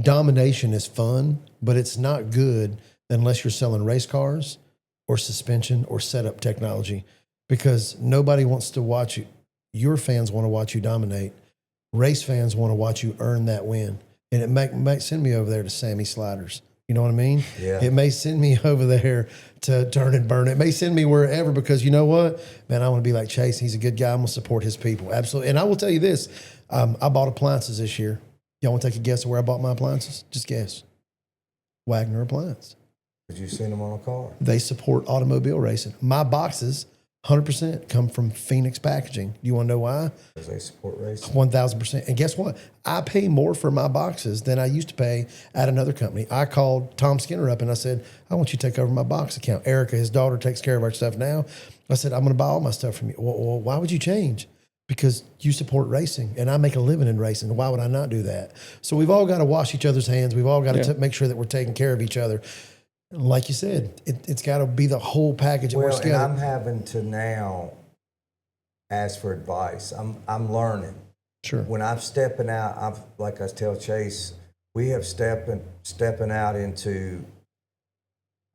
domination is fun, but it's not good unless you're selling race cars or suspension or setup technology, because nobody wants to watch you. Your fans want to watch you dominate. Race fans want to watch you earn that win. And it might send me over there to Sammy Sliders. You know what I mean? Yeah. It may send me over there to Turn and Burn. It may send me wherever, because you know what? Man, I want to be like Chase. He's a good guy. I'm going to support his people. Absolutely. And I will tell you this. I bought appliances this year. Y'all want to take a guess of where I bought my appliances? Just guess. Wagner Appliance. Did you seen them on a car? They support automobile racing. My boxes, 100% come from Phoenix Packaging. Do you want to know why? Because they support racing. 1,000%. And guess what? I pay more for my boxes than I used to pay at another company. I called Tom Skinner up and I said, I want you to take over my box account. Erica, his daughter, takes care of our stuff now. I said, I'm going to buy all my stuff from you. Well, why would you change? Because you support racing and I make a living in racing. Why would I not do that? So we've all got to wash each other's hands. We've all got to make sure that we're taking care of each other. Like you said, it's got to be the whole package. Well, and I'm having to now ask for advice. I'm learning. Sure. When I'm stepping out, like I tell Chase, we have stepping out into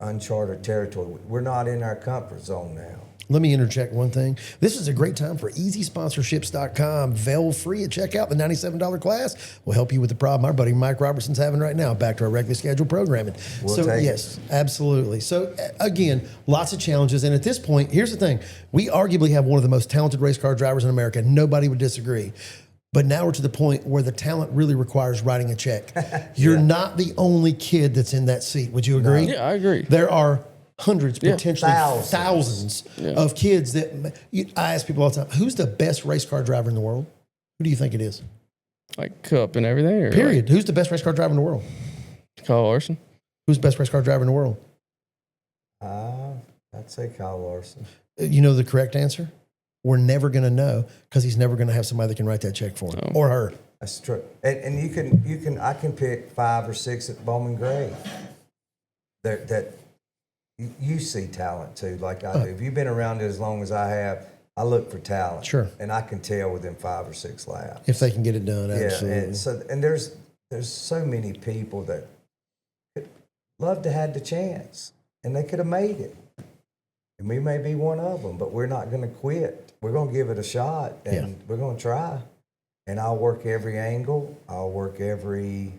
uncharted territory. We're not in our comfort zone now. Let me interject one thing. This is a great time for EasySponsorships.com. Veil free at checkout. The $97 class will help you with the problem our buddy Mike Robertson's having right now. Back to our regularly scheduled programming. Yes, absolutely. So again, lots of challenges. And at this point, here's the thing. We arguably have one of the most talented race car drivers in America. Nobody would disagree. But now we're to the point where the talent really requires writing a check. You're not the only kid that's in that seat. Would you agree? Yeah, I agree. There are hundreds, potentially thousands Yeah. of kids that I ask people all the time, who's the best race car driver in the world? Who do you think it is? Like Cup and everything? Or Period. Who's the best race car driver in the world? Like Kyle Larson? Who's the best race car driver in the world? I'd say Kyle Larson. You know the correct answer? We're never going to know because he's never going to have somebody that can write that check for him or her. That's true. And I can pick 5 or 6 at Bowman Gray that you see talent too, like I do. If you've been around it as long as I have, I look for talent. Sure. And I can tell within 5 or 6 laps. If they can get it done, absolutely. Yeah, and there's so many people that could love to have the chance, and they could have made it. And we may be one of them, but we're not going to quit. We're going to give it a shot, and we're going to try. And I'll work every angle. I'll work every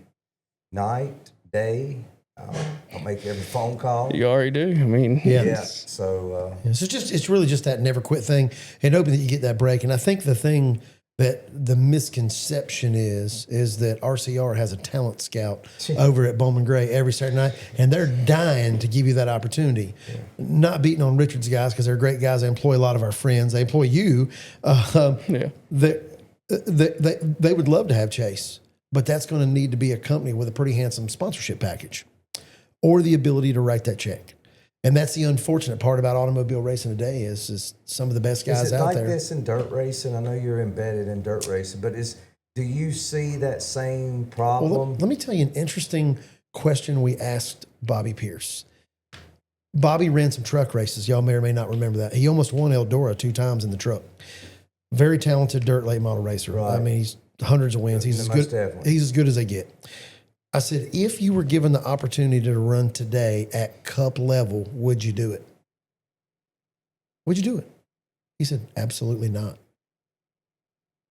night, day. I'll make every phone call. You already do. I mean, Yeah. So it's really just that never quit thing, and hoping that you get that break. And I think the thing that the misconception is that RCR has a talent scout over at Bowman Gray every Saturday night, and they're dying to give you that opportunity. Not beating on Richard's guys because they're great guys. They employ a lot of our friends. They employ you. They would love to have Chase, but that's going to need to be accompanied with a pretty handsome sponsorship package or the ability to write that check. And that's the unfortunate part about automobile racing today is some of the best guys Is it out like there. this in dirt racing? I know you're embedded in dirt racing, but do you see that same problem? Well, let me tell you an interesting question we asked Bobby Pierce. Bobby ran some truck races. Y'all may or may not remember that. He almost won Eldora 2 times in the truck. Very talented dirt late model racer. Right. I mean, he's hundreds of wins. He's Most definitely. as good as they get. I said, if you were given the opportunity to run today at cup level, would you do it? Would you do it? He said, absolutely not.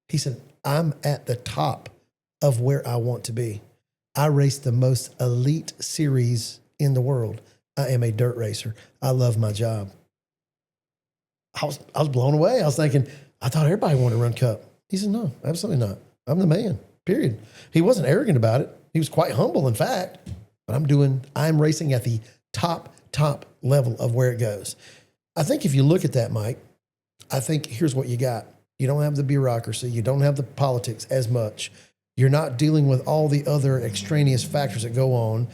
He said, I'm at the top of where I want to be. I race the most elite series in the world. I am a dirt racer. I love my job. I was blown away. I was thinking, I thought everybody wanted to run cup. He said, no, absolutely not. I'm the man, period. He wasn't arrogant about it. He was quite humble, in fact, but I'm racing at the top level of where it goes. I think if you look at that, Mike, I think here's what you got. You don't have the bureaucracy. You don't have the politics as much. You're not dealing with all the other extraneous factors that go on.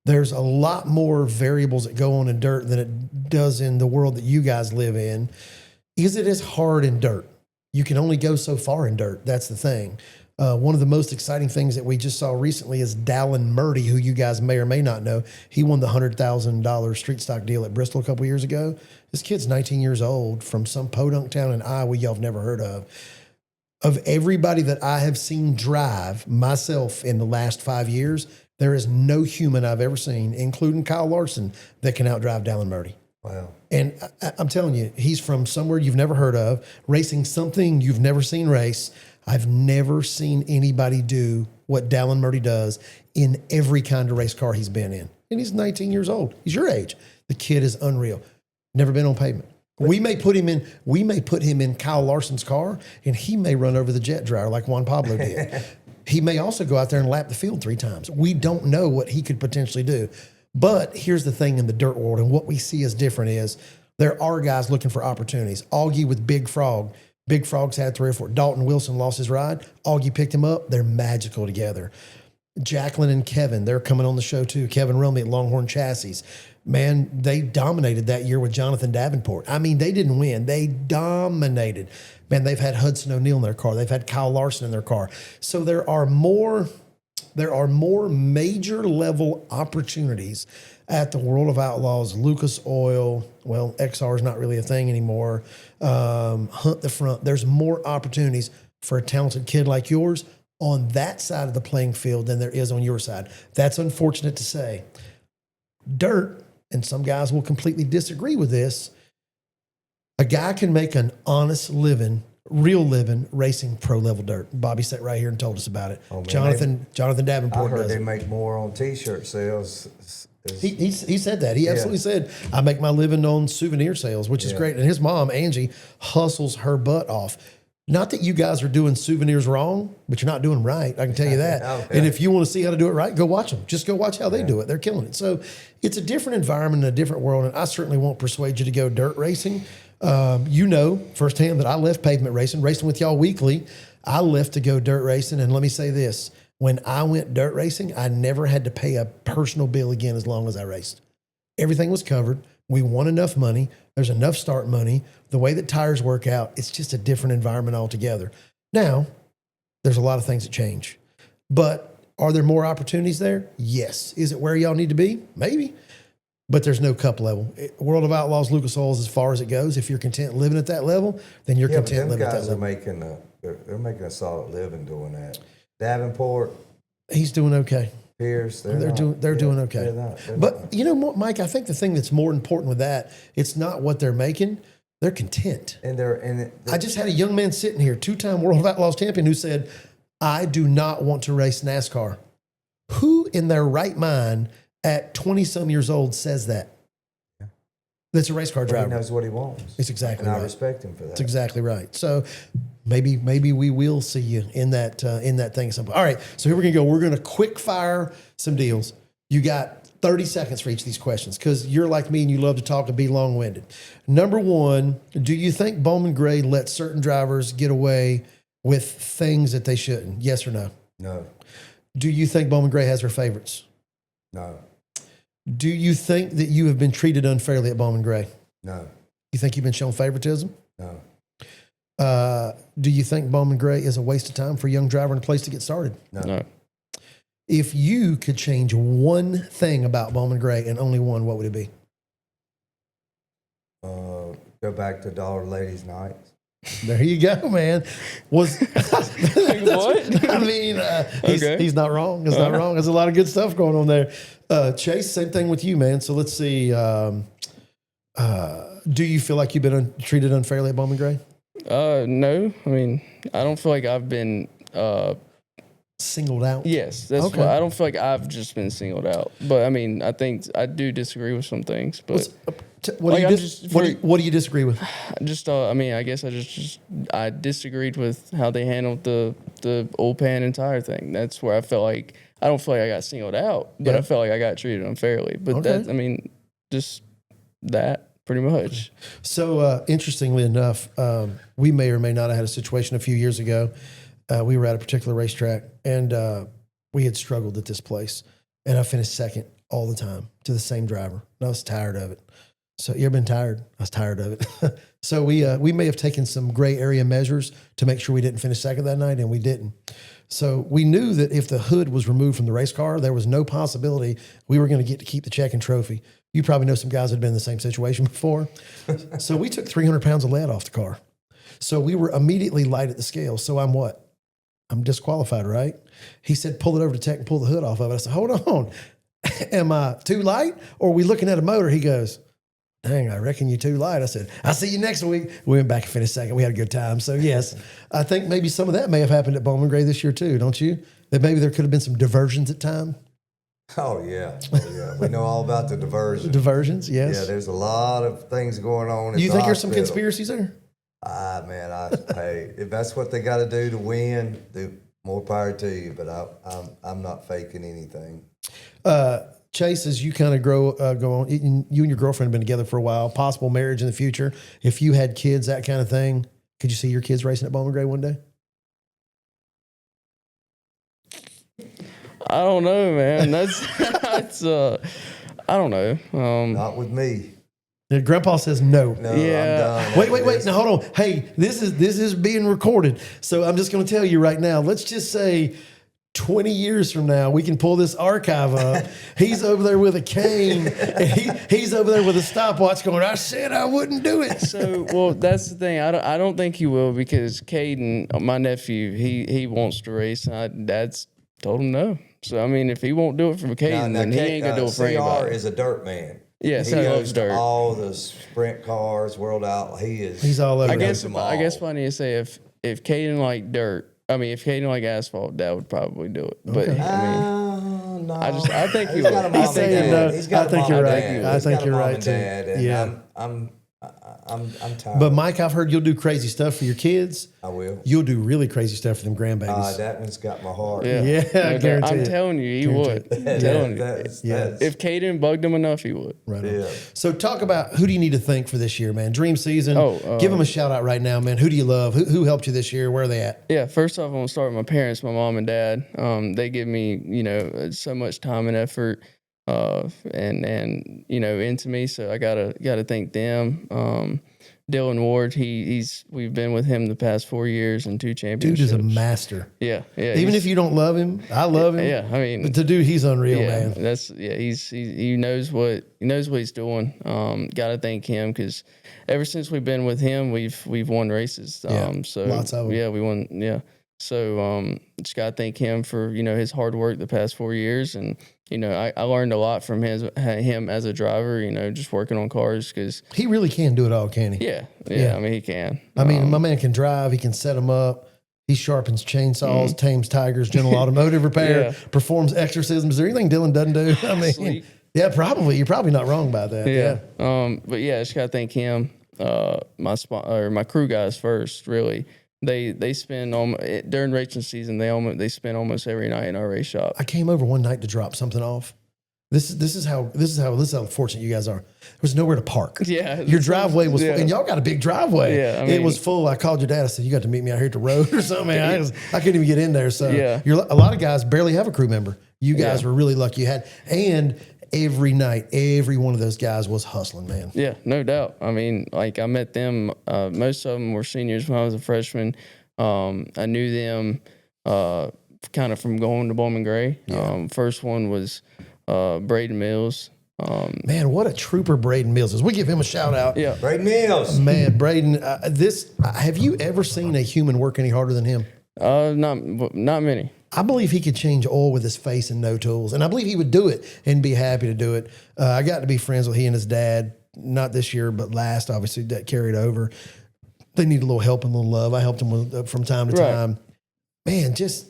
There's a lot more variables that go on in dirt than it does in the world that you guys live in. Is it as hard in dirt? You can only go so far in dirt. That's the thing. One of the most exciting things that we just saw recently is Dallin Murdy, who you guys may or may not know. He won the $100,000 street stock deal at Bristol a couple years ago. This kid's 19 years old from some podunk town in Iowa y'all have never heard of. Of everybody that I have seen drive myself in the last 5 years, there is no human I've ever seen, including Kyle Larson, that can outdrive Dallin Murdy. Wow. And I'm telling you, he's from somewhere you've never heard of, racing something you've never seen race. I've never seen anybody do what Dallin Murdy does in every kind of race car he's been in. And he's 19 years old. He's your age. The kid is unreal. Never been on pavement. We may put him in Kyle Larson's car, and he may run over the jet dryer like Juan Pablo did. He may also go out there and lap the field 3 times. We don't know what he could potentially do. But here's the thing in the dirt world, and what we see as different is there are guys looking for opportunities. Augie with Big Frog. Big Frog's had 3 or 4. Dalton Wilson lost his ride. Augie picked him up. They're magical together. Jacqueline and Kevin, they're coming on the show too. Kevin Rumley at Longhorn Chassis. Man, they dominated that year with Jonathan Davenport. I mean, they didn't win. They dominated. Man, they've had Hudson O'Neal in their car. They've had Kyle Larson in their car. So there are more major level opportunities at the World of Outlaws, Lucas Oil. Well, XR is not really a thing anymore. Hunt the Front. There's more opportunities for a talented kid like yours on that side of the playing field than there is on your side. That's unfortunate to say. Dirt, and some guys will completely disagree with this, a guy can make an honest living, real living, racing pro-level dirt. Bobby sat right here and told us about it. Oh, man, Jonathan I Davenport heard does they it. make more on T-shirt sales. He said that. He absolutely said, I make my living on souvenir sales, which is great. And his mom, Angie, hustles her butt off. Not that you guys are doing souvenirs wrong, but you're not doing them right. I can tell you that. Okay. And if you want to see how to do it right, go watch them. Just go watch how they do it. They're killing it. So it's a different environment and a different world. And I certainly won't persuade you to go dirt racing. You know firsthand that I left pavement racing with y'all weekly. I left to go dirt racing. And let me say this. When I went dirt racing, I never had to pay a personal bill again as long as I raced. Everything was covered. We won enough money. There's enough start money. The way that tires work out, it's just a different environment altogether. Now, there's a lot of things that change. But are there more opportunities there? Yes. Is it where y'all need to be? Maybe. But there's no cup level. World of Outlaws, Lucas Oil is as far as it goes. If you're content living at that level, then you're content living at that level. They're making a solid living doing that. Davenport, he's doing okay. Pierce, They're doing okay. They're But not. you know, Mike, I think the thing that's more important with that, it's not what they're making. They're content. I just had a young man sitting here, 2-time World of Outlaws champion, who said, I do not want to race NASCAR. Who in their right mind at 20-some years old says that? That's a race car driver. He knows what he wants. It's exactly and right. I respect him for that. That's exactly right. So maybe we will see you in that thing at some point. All right, so here we're gonna go. We're gonna quick fire some deals. You got 30 seconds for each of these questions because you're like me and you love to talk and be long-winded. Number one, do you think Bowman Gray let certain drivers get away with things that they shouldn't? Yes or no? No. Do you think Bowman Gray has her favorites? No. Do you think that you have been treated unfairly at Bowman Gray? No. You think you've been shown favoritism? No. Do you think Bowman Gray is a waste of time for a young driver in a place to get started? No. If you could change one thing about Bowman Gray and only one, what would it be? Go back to Dollar Ladies Nights. There you go, man. Was What? I mean, Okay. he's not wrong. It's not wrong. There's a lot of good stuff going on there. Chase, same thing with you, man. So let's see. Do you feel like you've been treated unfairly at Bowman Gray? No. I mean, I don't feel like I've been. Singled out? Yes, that's Okay. why I don't feel like I've just been singled out. But I mean, I think I do disagree with some things. But What, Like, do I'm you just what do you disagree with? I mean, I guess I disagreed with how they handled the old pan and tire thing. That's where I felt like I don't feel like I got singled out, but Yeah. I felt like I got treated unfairly. But Okay. that, I mean, just that pretty much. So interestingly enough, we may or may not have had a situation a few years ago. We were at a particular racetrack, and we had struggled at this place, and I finished second all the time to the same driver. And I was tired of it. So you ever been tired? I was tired of it. So we may have taken some gray area measures to make sure we didn't finish second that night, and we didn't. So we knew that if the hood was removed from the race car, there was no possibility we were going to get to keep the check and trophy. You probably know some guys that had been in the same situation before. So we took 300 pounds of lead off the car. So we were immediately light at the scale. So I'm what? I'm disqualified, right? He said, pull it over to tech and pull the hood off of it. I said, hold on. Am I too light, or are we looking at a motor? He goes, dang, I reckon you're too light. I said, I'll see you next week. We went back and finished second. We had a good time. So, yes, I think maybe some of that may have happened at Bowman Gray this year too, don't you? That maybe there could have been some diversions at time. Oh, yeah. Oh, yeah. We know all about the diversion. Diversions, yes. Yeah, there's a lot of things going on. You at think the there's some hospital. conspiracies there? Man, hey, if that's what they got to do to win, more power to you. But I'm not faking anything. Chase, as you kind of go on, you and your girlfriend have been together for a while, possible marriage in the future. If you had kids, that kind of thing, could you see your kids racing at Bowman Gray one day? I don't know, man. That's I don't know. Not with me. Grandpa says no. No, Yeah. I'm done. Wait. Now hold on. Hey, this is being recorded, so I'm just going to tell you right now. Let's just say 20 years from now, we can pull this archive up. He's over there with a cane, and he's over there with a stopwatch going, I said I wouldn't do it. So, well, that's the thing. I don't think he will, because Caden, my nephew, he wants to race. And Dad's told him no. So I mean, if he won't do it for Caden, then he ain't gonna do it for CR anybody. is a dirt man. Yes, he he goes loves to dirt. all the sprint cars, World Out. He's all over I it. guess them I guess all. funny to say if Caden liked dirt. I mean, if Caden liked asphalt, Dad would probably do it. But Okay. I mean, no. I think he He's would. got a He's mom and saying dad. no. He's got I think a mom you're and right. dad. I He's think got a you're mom right, and too. dad, and Yeah. I'm tired. But Mike, I've heard you'll do crazy stuff for your kids. I will. You'll do really crazy stuff for them grandbabies. That one's got my heart. Yeah, Yeah, I No doubt. guarantee I'm it. telling you, he would. I'm telling you. That's, Yeah. that's, If Caden bugged him enough, he would. Right on. yeah. So talk about, who do you need to thank for this year, man? Dream season. Oh, give them a shout out right now, man. Who do you love? Who helped you this year? Where are they at? Yeah, first off, I want to start with my parents, my mom and dad. They give me, so much time and effort, and into me. So I gotta thank them. Dylan Ward, we've been with him the past 4 years and 2 Dude championships. is a master. Yeah. Even he's- if you don't love him, I love him. yeah, I mean, But the dude, he's unreal, yeah, man. he knows what he's doing. Got to thank him, because ever since we've been with him, we've won races. Yeah, So lots of 'em. yeah, we won. Yeah, so just got to thank him for his hard work the past 4 years, and I learned a lot from him as a driver. Just working on cars, because He really can do it all, can he? yeah, Yeah. I mean, he can. I mean, my man can drive. He can set them up. He sharpens chainsaws, tames tigers, general automotive repair, Yeah. performs exorcisms. Is there anything Dylan doesn't do? I mean, Sleep. yeah, probably. You're probably not wrong about that. Yeah. But yeah, I just gotta thank him. My crew guys first, really. They spend during racing season. They spend almost every night in our race shop. I came over one night to drop something off, This is how fortunate you guys are. There was nowhere to park. Yeah. Your driveway was full, and y'all got a big driveway. Yeah, I it mean- was full. I called your dad. I said, "You got to meet me out here at the road or something." Man, I couldn't even get in there. So Yeah. a lot of guys barely have a crew member. You guys Yeah. were really lucky you had. And every night, every one of those guys was hustling, man. Yeah, no doubt. I mean, like I met them. Most of them were seniors when I was a freshman. I knew them kind of from going to Bowman Gray. First one was Braden Mills. Man, what a trooper Braden Mills is. We give him a shout out. Yeah, Braden Mills. Man, Braden, have you ever seen a human work any harder than him? not many. I believe he could change oil with his face and no tools. And I believe he would do it and be happy to do it. I got to be friends with he and his dad, not this year, but last, obviously, that carried over. They need a little help and a little love. I helped them with, from time to Right. time. Man, just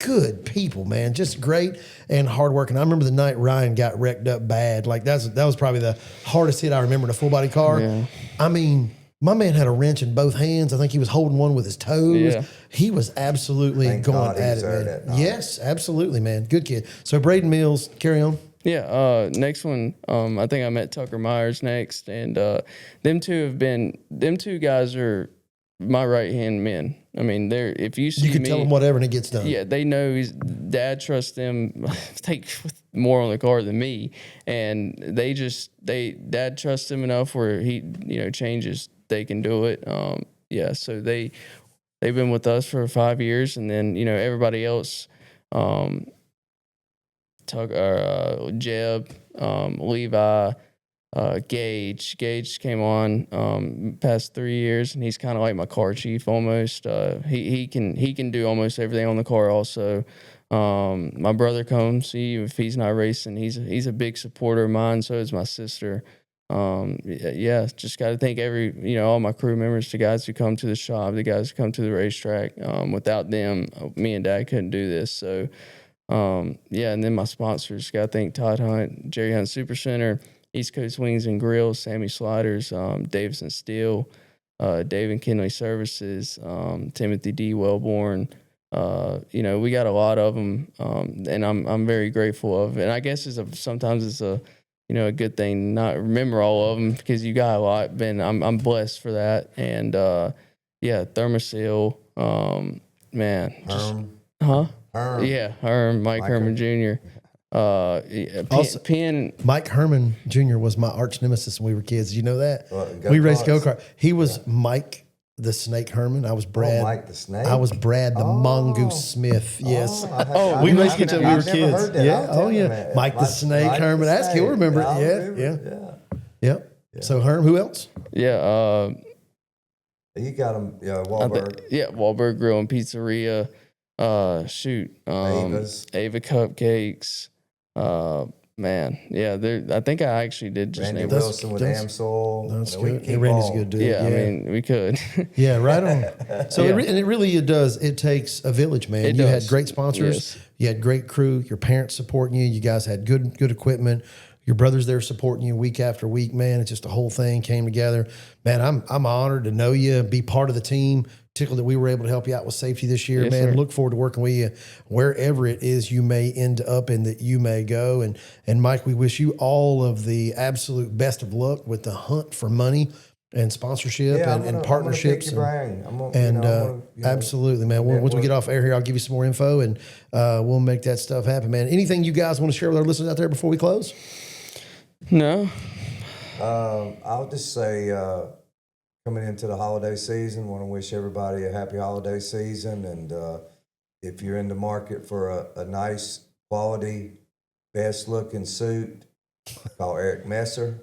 good people, man. Just great and hardworking. I remember the night Ryan got wrecked up bad. Like that was probably the hardest hit I remember in a full body car. Yeah. I mean, my man had a wrench in both hands. I think he was holding one with his toes. Yeah. He was absolutely Thank going God he at was it, there man. that night. Yes, absolutely, man. Good kid. So Braden Mills, carry on. Yeah. Next one. I think I met Tucker Myers next, and them two guys are my right hand men. I mean, if you see You can me, tell him whatever and it gets done. yeah, they know dad trusts them take more on the car than me, and dad trusts them enough where he changes they can do it. Yeah, so they've been with us for 5 years, and then everybody else, Jeb, Levi, Gage came on past 3 years, and he's kind of like my car chief almost. He can do almost everything on the car also. My brother comes, if he's not racing, he's a big supporter of mine. So is my sister. Yeah, just got to thank all my crew members, the guys who come to the shop, the guys who come to the racetrack. Without them, me and Dad couldn't do this. So, yeah, and then my sponsors, got to thank Todd Hunt, Jerry Hunt Super Center, East Coast Wings and Grills, Sammy Sliders, Davison Steel, Dave and Kinley Services, Timothy D. Wellborn. We got a lot of them, and I'm very grateful of it. And I guess sometimes it's a good thing to not remember all of them because you got a lot. But I'm blessed for that. And yeah, Thermosil, man, Herm. Herm. Yeah, Mike Herman Jr. Also- Penn. Mike Herman Jr. was my arch nemesis when we were kids. Did you know that? What, We raced go-karts? go-kart. He was Mike the Snake Herman. I was Brad. Mike the Snake. I was Brad the Oh. Mongoose Smith. Yes. I We never- raced each other when we were I've never kids. heard that. Yeah. I'll Oh, tell you, yeah. man. Mike the Snake Mike the Herman. Ask Snake. he'll remember it. I'll Yeah, remember yeah. it, Yep. So Herm, who else? Yeah, You got him, I Wahlberg. Wahlberg Grill and Pizzeria. Ava's. Ava Cupcakes. Man, yeah, I think I actually did just Randy name That's- Wilson with that's- AMSOL. That's We good. keep Yeah, Randy's a all- good dude. Yeah, I mean, we could. Yeah, right on. So Yeah. it really does. It takes a village, man. It You had does. great sponsors. Yes. You had great crew. Your parents supporting you. You guys had good equipment. Your brothers there supporting you week after week, man. It's just the whole thing came together. Man, I'm honored to know you, be part of the team. Tickled that we were able to help you out with safety this year, Yes, man. sir. Look forward to working with you wherever it is you may end up and that you may go. And Mike, we wish you all of the absolute best of luck with the hunt for money and sponsorship Yeah, and partnerships. I'm gonna pick your brain. I'm gonna, Absolutely, man. Once we get off air here, I'll give you some more info and we'll make that stuff happen, man. Anything you guys want to share with our listeners out there before we close? No. I'll just say, coming into the holiday season, want to wish everybody a happy holiday season. And if you're in the market for a nice quality, best looking suit, call Eric Messer.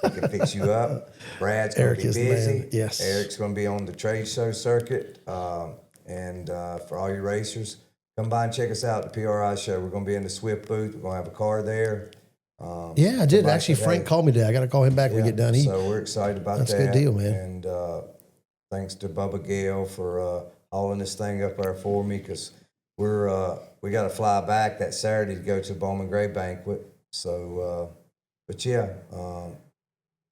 He can fix you up. Brad's going Eric to be is the busy. man. Yes. Eric's going to be on the trade show circuit. And for all your racers, come by and check us out at the PRI show. We're going to be in the Swift booth. We're going to have a car there. Yeah, I did. somebody actually, said, Frank hey, called me today. I got to call him back when we get done. So we're excited about that's that. a good deal, man. And thanks to Bubba Gale for hauling this thing up there for me because we got to fly back that Saturday to go to the Bowman Gray banquet. So, but yeah,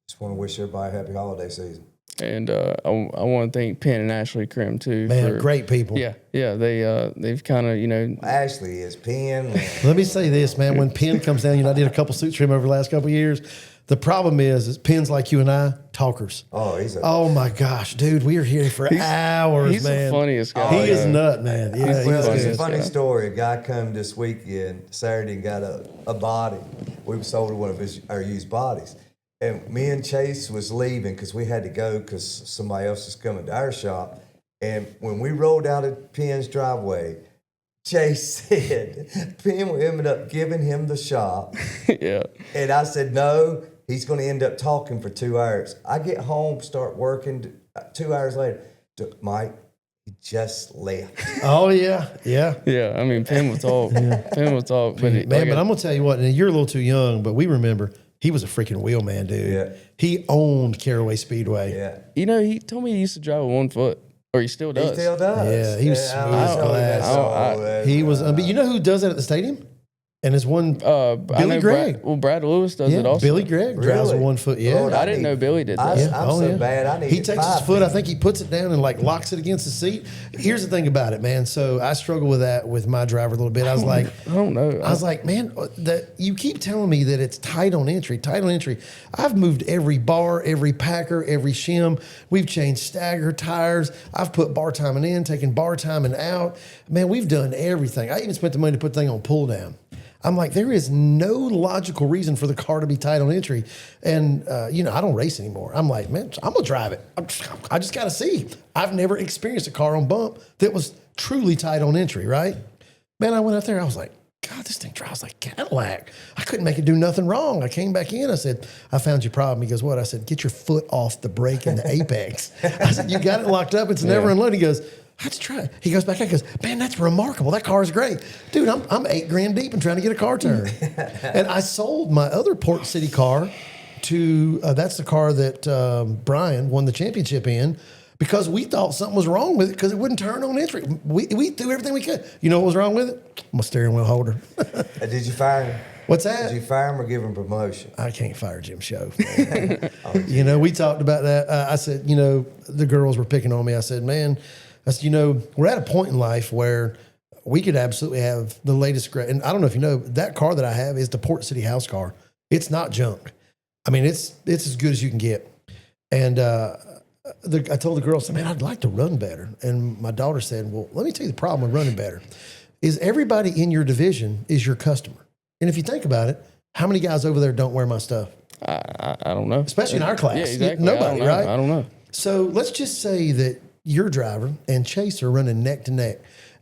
just want to wish everybody a happy holiday season. And I want to thank Penn and Ashley Krim too. Man, great people. Yeah, they've kind of Ashley is Penn. Let me say this, man. When Penn comes down, I did a couple suits for him over the last couple of years. The problem is Penn's like you and I, talkers. Oh my gosh, dude, we are here for hours, he's man. the funniest guy. He is nut, man. Yeah, Well, it's a good. funny story. A guy come this weekend, Saturday, and got a body. We sold one of our used bodies. And me and Chase was leaving because we had to go because somebody else was coming to our shop. And when we rolled out of Penn's driveway, Chase said Penn will end up giving him the shop. Yeah. And I said, no, he's going to end up talking for 2 hours. I get home, start working 2 hours later. Mike, he just left. Oh yeah. I mean, Penn will talk. Penn will talk. But Man, but I'm gonna tell you what, and you're a little too young, but we remember he was a freaking wheelman, dude. Yeah. He owned Caraway Speedway. Yeah. he told me he used to drive with 1 foot, or he still does. He still does. Yeah, he was smooth as glass. He was. But you know who does that at the stadium? And it's one Billy Gregg. Brad Lewis does it also. Billy Gregg drives with Really? 1 foot. Yeah. Lord, I didn't know Billy did that. I'm so bad. I need He takes his 5 foot. I feet. think he puts it down and like locks it against the seat. Here's the thing about it, man. So I struggle with that with my driver a little bit. I was like, I don't know. I was like, man, that you keep telling me that it's tight on entry, tight on entry. I've moved every bar, every packer, every shim. We've changed stagger tires. I've put bar timing in, taken bar timing out. Man, we've done everything. I even spent the money to put the thing on pull down. I'm like, there is no logical reason for the car to be tight on entry. And, I don't race anymore. I'm like, man, I'm going to drive it. I just got to see. I've never experienced a car on bump that was truly tight on entry, right? Man, I went out there. I was like, God, this thing drives like Cadillac. I couldn't make it do nothing wrong. I came back in. I said, I found your problem. He goes, what? I said, get your foot off the brake in the apex. I said, you got it locked up. It's never unloaded. He goes, let's try it. He goes back. He goes, man, that's remarkable. That car is great. Dude, I'm $8,000 deep and trying to get a car turned. And I sold my other Port City car to, that's the car that Brian won the championship in, because we thought something was wrong with it because it wouldn't turn on entry. We threw everything we could. You know what was wrong with it? My steering wheel holder. Did you fire him? What's that? Did you fire him or give him promotion? I can't fire Jim Show. We talked about that. I said, the girls were picking on me. I said, man, we're at a point in life where we could absolutely have the latest great. And I don't know if you know, that car that I have is the Port City house car. It's not junk. I mean, it's as good as you can get. And I told the girls, man, I'd like to run better. And my daughter said, well, let me tell you the problem with running better is everybody in your division is your customer. And if you think about it, how many guys over there don't wear my stuff? I don't know. Especially in our class. Yeah, exactly. Nobody, right? I don't know. So let's just say that your driver and Chase are running neck to neck,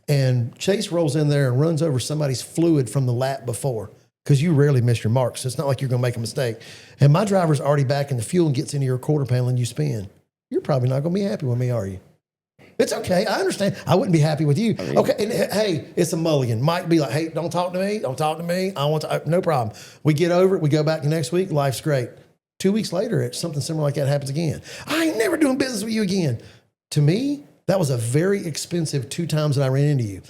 and Chase rolls in there and runs over somebody's fluid from the lap before, because you rarely miss your marks. So it's not like you're going to make a mistake. And my driver's already back in the fuel and gets into your quarter panel and you spin. You're probably not going to be happy with me, are you? It's okay. I understand. I wouldn't be happy with you. Okay. And hey, it's a mulligan. Mike be like, hey, don't talk to me. Don't talk to me. I want to, no problem. We get over it. We go back next week. Life's great. 2 weeks later, it's something similar like that happens again. I ain't never doing business with you again. To me, that was a very expensive 2 times that I ran into you.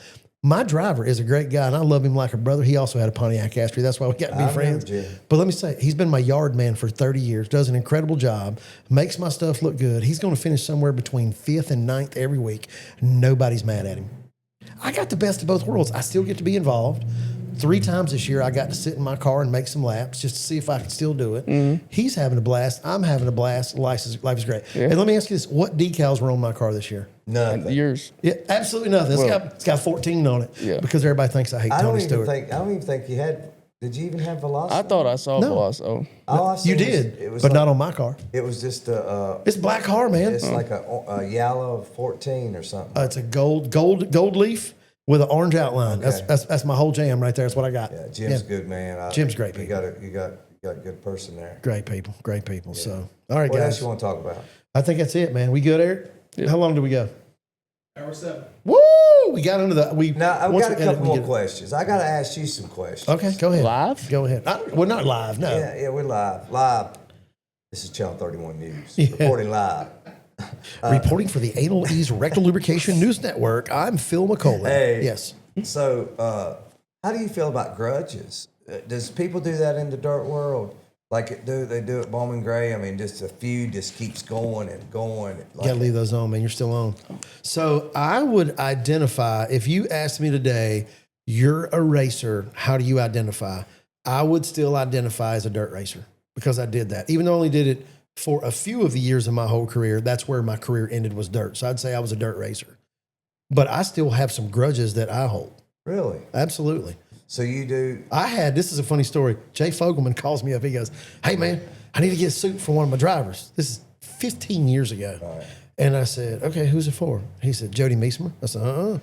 My driver is a great guy, and I love him like a brother. He also had a Pontiac Astro. That's why we got to be friends. But let me say, he's been my yard man for 30 years, does an incredible job, makes my stuff look good. He's going to finish somewhere between 5th and 9th every week. Nobody's mad at him. I got the best of both worlds. I still get to be involved. 3 times this year, I got to sit in my car and make some laps just to see if I can still do it. Mm-hmm. He's having a blast. I'm having a blast. Life is great. Yeah. And let me ask you this. What decals were on my car this year? Nothing. Yours? Yeah, absolutely nothing. It's got 14 on it. Yeah. Because everybody thinks I hate Tony Stewart. I don't even think you had. Did you even have Velocita? I thought I saw Velocita. You did, but not on my car. It was just a. It's a black car, man. It's like a yellow 14 or something. It's a gold leaf with an orange outline. Okay. That's my whole jam right there. That's what I got. Yeah, Jim's good, man. Jim's great. You got a good person there. Great people. Yeah. So, all right, what guys. What else you want to talk about? I think that's it, man. We good, Eric? Yeah. How long do we go? Hour 7. Woo! We got into the. Now I've got a couple more questions. I got to ask you some questions. Okay, go ahead. Live? Go ahead. We're not live. No. Yeah, we're live. Live. This is Channel 31 News reporting live. Reporting for the Anal Ease Rectal Lubrication News Network. I'm Phil McCullough. Hey. Yes. So, how do you feel about grudges? Does people do that in the dirt world? like they do at Bowman Gray. I mean, just a few just keeps going and going. You gotta leave those on, man. You're still on. So I would identify, if you asked me today, you're a racer, how do you identify? I would still identify as a dirt racer because I did that. Even though I only did it for a few of the years of my whole career, that's where my career ended, was dirt. So I'd say I was a dirt racer. But I still have some grudges that I hold. Really? Absolutely. So you do? This is a funny story. Jay Fogelman calls me up. He goes, hey, man, I need to get a suit for one of my drivers. This is 15 years ago. Right. And I said, okay, who's it for? He said, Jody Meesmer. I said,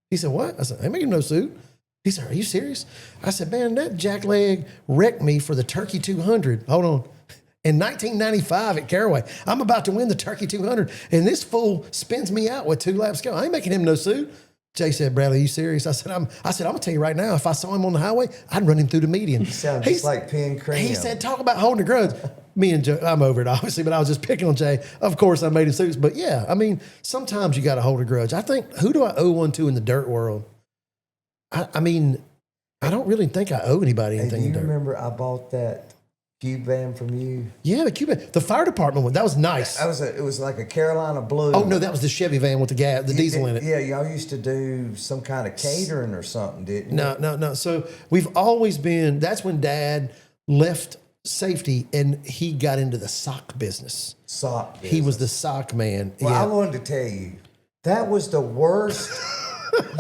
He said, what? I said, I ain't making no suit. He said, are you serious? I said, man, that jackleg wrecked me for the Turkey 200. Hold on. In 1995 at Caraway, I'm about to win the Turkey 200, and this fool spins me out with 2 laps to go. I ain't making him no suit. Jay said, Bradley, are you serious? I said, I'm gonna tell you right now, if I saw him on the highway, I'd run him through the median. You sound just like Pin Cream. He said, talk about holding a grudge. Me and Joe, I'm over it, obviously, but I was just picking on Jay. Of course, I made him suits, but yeah, I mean, sometimes you got to hold a grudge. I think, who do I owe one to in the dirt world? I mean, I don't really think I owe anybody anything in do you dirt. remember I bought that cube van from you? Yeah, the fire department one. That was nice. It was like a Carolina blue. Oh, no, that was the Chevy van with the diesel in it. Yeah, y'all used to do some kind of catering or something, didn't you? No. So we've always been, that's when Dad left safety and he got into the sock business. Sock business. He was the sock man. Well, yeah. I wanted to tell you, that was the worst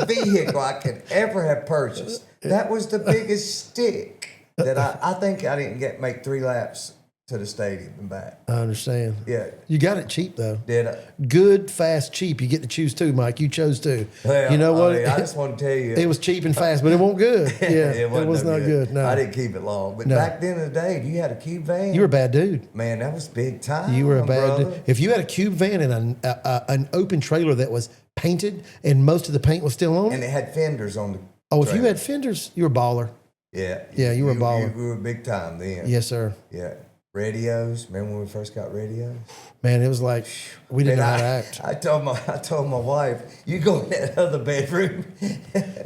vehicle I could ever have purchased. That was the biggest stick that I think I didn't make 3 laps to the stadium and back. I understand. Yeah. You got it cheap, though. Did I? Good, fast, cheap. You get to choose too, Mike. You chose too. Well, you know what? I just want to tell you. It was cheap and fast, but it wasn't good. Yeah, it was no not good. No. I didn't keep it long. But No. back then in the day, you had a cube van. You were a bad dude. Man, that was big time. You were a bad brother. dude. If you had a cube van and an open trailer that was painted and most of the paint was still on And it. it had fenders on the Oh, if you trailer. had fenders, you were a baller. Yeah. Yeah, you were a baller. We were big time then. Yes, sir. Yeah. Radios. Remember when we first got radios? Man, it was like we didn't know how to act. I told my wife, you go in that other bedroom.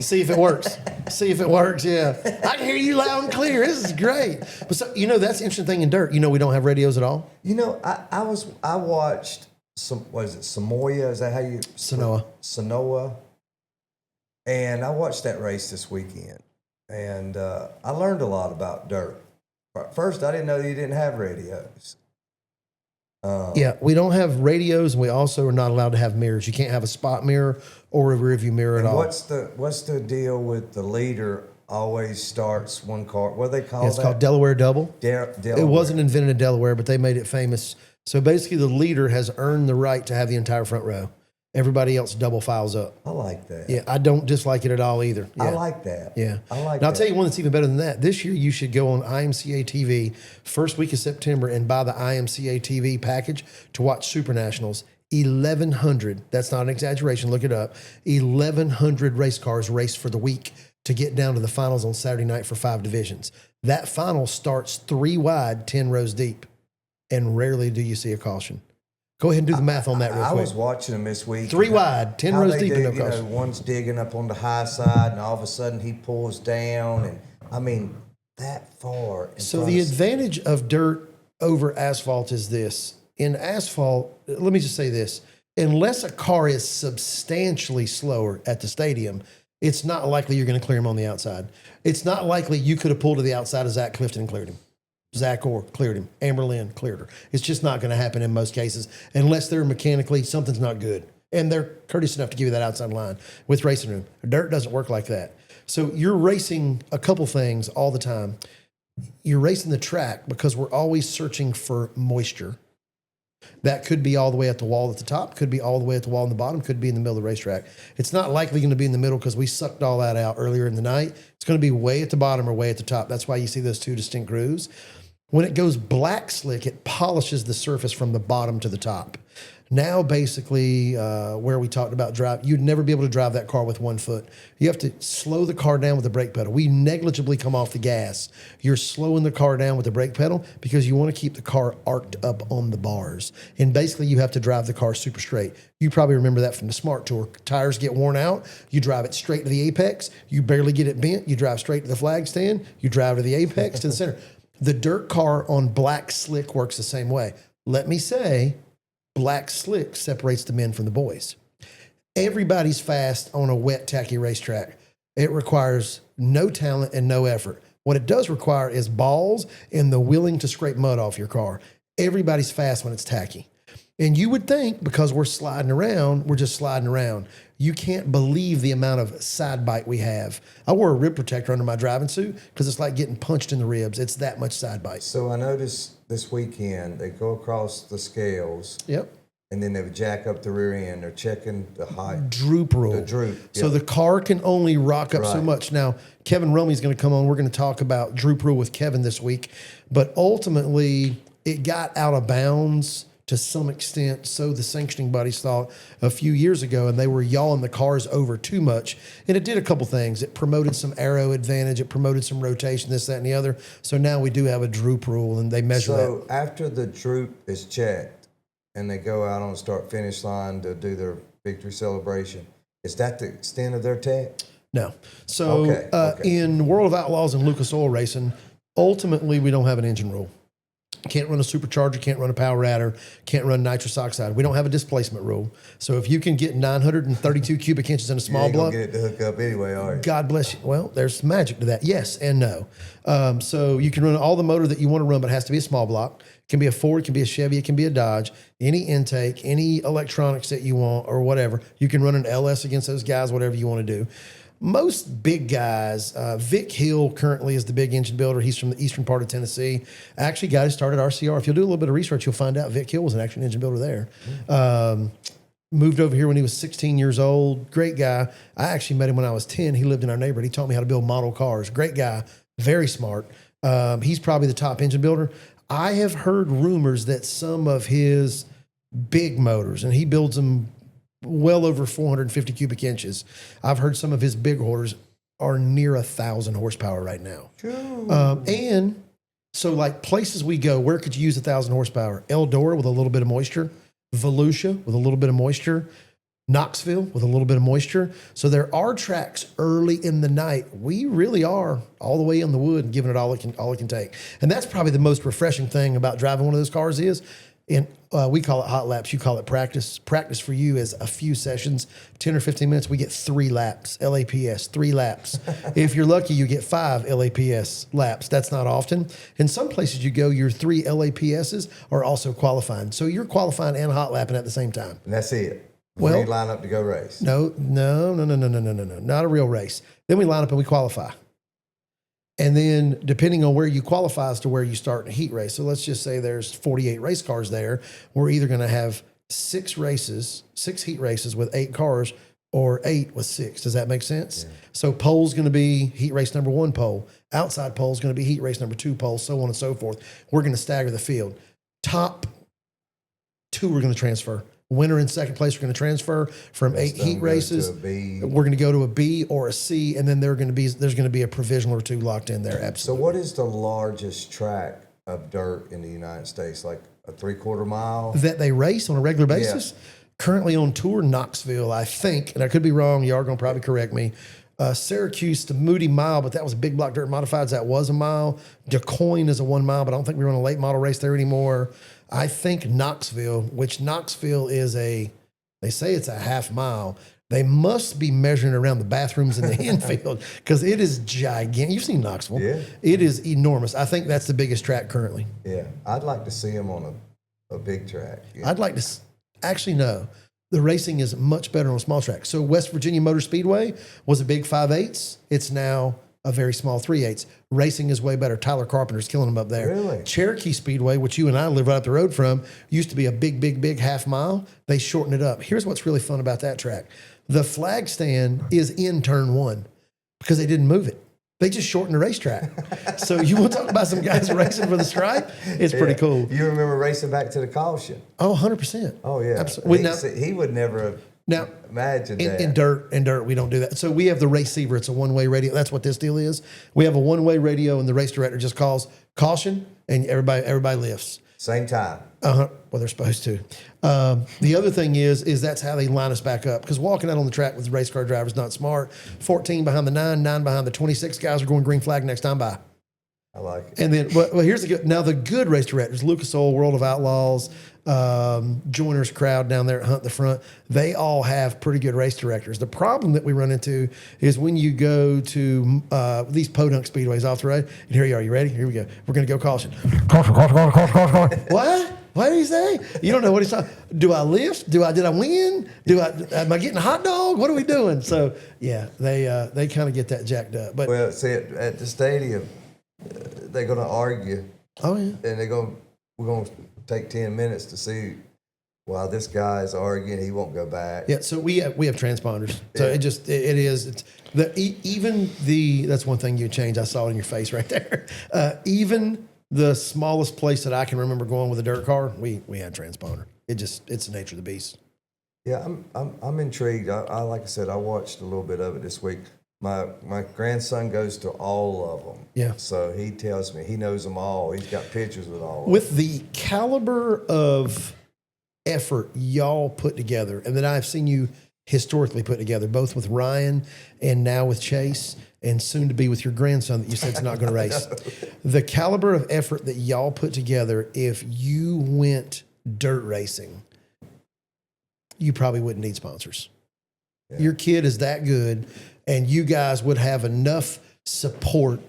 See if it works. See if it works. Yeah, I can hear you loud and clear. This is great. But so, that's the interesting thing in dirt. We don't have radios at all. I watched Samoa? Is that how you? Sanoa. And I watched that race this weekend, and I learned a lot about dirt. First, I didn't know you didn't have radios. Yeah, we don't have radios, and we also are not allowed to have mirrors. You can't have a spot mirror or a rearview mirror at all. What's the deal with the leader always starts one car? What do they call It's that? called Delaware Double. Delaware. It wasn't invented in Delaware, but they made it famous. So basically, the leader has earned the right to have the entire front row. Everybody else double files up. I like that. Yeah, I don't dislike it at all either. Yeah. I like that. Yeah. I like Now, that. I'll tell you one that's even better than that. This year, you should go on IMCA TV first week of September and buy the IMCA TV package to watch Super Nationals. 1,100, that's not an exaggeration, look it up. 1,100 race cars race for the week to get down to the finals on Saturday night for 5 divisions. That final starts 3 wide, 10 rows deep, and rarely do you see a caution. Go ahead and do the math on that real quick. I was watching them this week. 3 wide, 10 rows deep, and no caution. One's digging up on the high side, and all of a sudden he pulls down, and I mean that far. So the advantage of dirt over asphalt is this. In asphalt, let me just say this. Unless a car is substantially slower at the stadium, it's not likely you're going to clear him on the outside. It's not likely you could have pulled to the outside of Zach Clifton and cleared him. Zach Orr cleared him. Amber Lynn cleared her. It's just not going to happen in most cases unless they're mechanically, something's not good. And they're courteous enough to give you that outside line with racing room. Dirt doesn't work like that. So you're racing a couple things all the time. You're racing the track because we're always searching for moisture. That could be all the way at the wall at the top, could be all the way at the wall in the bottom, could be in the middle of the racetrack. It's not likely going to be in the middle because we sucked all that out earlier in the night. It's going to be way at the bottom or way at the top. That's why you see those 2 distinct grooves. When it goes black slick, it polishes the surface from the bottom to the top. Now, basically, where we talked about drive, you'd never be able to drive that car with 1 foot. You have to slow the car down with the brake pedal. We negligibly come off the gas. You're slowing the car down with the brake pedal because you want to keep the car arced up on the bars. And basically, you have to drive the car super straight. You probably remember that from the Smart Tour. Tires get worn out. You drive it straight to the apex. You barely get it bent. You drive straight to the flag stand. You drive to the apex to the center. The dirt car on black slick works the same way. Let me say, black slick separates the men from the boys. Everybody's fast on a wet, tacky racetrack. It requires no talent and no effort. What it does require is balls and the willing to scrape mud off your car. Everybody's fast when it's tacky. And you would think because we're sliding around, we're just sliding around. You can't believe the amount of side bite we have. I wore a rib protector under my driving suit because it's like getting punched in the ribs. It's that much side bite. So I noticed this weekend they go across the scales. Yep. And then they would jack up the rear end. They're checking the height. Droop rule. The droop. So yep. the car can only rock up so Right. much. Now, Kevin Romey's going to come on. We're going to talk about droop rule with Kevin this week. But ultimately, it got out of bounds to some extent. So the sanctioning bodies thought a few years ago, and they were yawing the cars over too much. And it did a couple things. It promoted some aero advantage. It promoted some rotation, this, that, and the other. So now we do have a droop rule, and they measure that. So after the droop is checked and they go out on the start-finish line to do their victory celebration, is that the extent of their tech? No. So Okay. in World of Outlaws and Lucas Oil Racing, ultimately we don't have an engine rule. Can't run a supercharger, can't run a power adder, can't run nitrous oxide. We don't have a displacement rule. So if you can get 932 cubic inches in a small You ain't gonna block, get it to hook up anyway, are you? God bless you. Well, there's magic to that. Yes and no. So you can run all the motor that you want to run, but it has to be a small block. It can be a Ford, it can be a Chevy, it can be a Dodge, any intake, any electronics that you want or whatever. You can run an LS against those guys, whatever you want to do. Most big guys, Vic Hill currently is the big engine builder. He's from the eastern part of Tennessee. Actually, got his start at RCR. If you'll do a little bit of research, you'll find out Vic Hill was an actual engine builder there. Moved over here when he was 16 years old. Great guy. I actually met him when I was 10. He lived in our neighborhood. He taught me how to build model cars. Great guy. Very smart. He's probably the top engine builder. I have heard rumors that some of his big motors, and he builds them well over 450 cubic inches. I've heard some of his big orders are near 1,000 horsepower right now. And so like places we go, where could you use 1,000 horsepower? Eldora with a little bit of moisture, Volusia with a little bit of moisture, Knoxville with a little bit of moisture. So there are tracks early in the night. We really are all the way in the wood and giving it all it can take. And that's probably the most refreshing thing about driving one of those cars is, and we call it hot laps. You call it practice. Practice for you is a few sessions, 10 or 15 minutes. We get 3 laps, LAPS, 3 laps. If you're lucky, you get 5 LAPS laps. That's not often. In some places you go, your 3 LAPSs are also qualifying. So you're qualifying and hot lapping at the same time. And that's it. Well- We line up to go race. No. Not a real race. Then we line up and we qualify. And then depending on where you qualify as to where you start in a heat race. So let's just say there's 48 race cars there. We're either going to have 6 heat races with 8 cars or 8 with 6. Does that make sense? Yeah. So pole's going to be heat race number 1 pole. Outside pole's going to be heat race number 2 pole, so on and so forth. We're going to stagger the field. Top 2 are going to transfer. Winner and second place are going to transfer from 8 heat races. We're going to go to a B or a C, and then there's going to be a provisional or 2 locked in there. Absolutely. So what is the largest track of dirt in the United States? Like a 3/4 mile? That they race on a regular basis? Yeah. Currently on tour, Knoxville, I think, and I could be wrong. You are going to probably correct me. Syracuse to Moody Mile, but that was a big block dirt modifieds. That was a mile. DeCoin is a 1 mile, but I don't think we run a late model race there anymore. I think Knoxville, which Knoxville is they say it's a half mile. They must be measuring around the bathrooms in the infield because it is gigantic. You've seen Knoxville. Yeah. It is enormous. I think that's the biggest track currently. Yeah. I'd like to see them on a big track. Yeah. I'd like to actually know. The racing is much better on a small track. So West Virginia Motor Speedway was a big 5/8. It's now a very small 3/8. Racing is way better. Tyler Carpenter's killing them up there. Really? Cherokee Speedway, which you and I live right up the road from, used to be a big half mile. They shortened it up. Here's what's really fun about that track. The flag stand is in turn 1 because they didn't move it. They just shortened the racetrack. So you want to talk about some guys racing for the stripe? It's pretty cool. You remember racing back to the caution? Oh, 100%. Oh, yeah. Absolutely. He would never have Now, imagined that. In dirt, we don't do that. So we have the receiver. It's a one-way radio. That's what this deal is. We have a one-way radio, and the race director just calls caution, and everybody lifts. Same time. Well, they're supposed to. The other thing is that's how they line us back up. Because walking out on the track with the race car driver is not smart. 14 behind the 9 behind the 26 guys are going green flag next time by. I like it. And then, well, here's the good race directors: Lucas Oil, World of Outlaws, Joiners Crowd down there at Hunt the Front. They all have pretty good race directors. The problem that we run into is when you go to these podunk speedways off the road. And here you are. You ready? Here we go. We're going to go caution. Caution. What? What did he say? You don't know what he's talking. Do I lift? Did I win? Am I getting a hot dog? What are we doing? So yeah, they kind of get that jacked up. But Well, see, at the stadium, they're going to argue, oh yeah, and we're going to take 10 minutes to see why this guy's arguing. He won't go back. yeah. So we have transponders. So Yeah. That's one thing you change. I saw it in your face right there. Even the smallest place that I can remember going with a dirt car, we had transponder. It's the nature of the beast. Yeah, I'm intrigued. I like I said, I watched a little bit of it this week. My grandson goes to all of them. Yeah. So he tells me he knows them all. He's got pictures with all of them. With the caliber of effort y'all put together, and that I've seen you historically put together, both with Ryan and now with Chase, and soon to be with your grandson that you said's not going to race. The caliber of effort that y'all put together, if you went dirt racing, you probably wouldn't need sponsors. Yeah. Your kid is that good, and you guys would have enough support.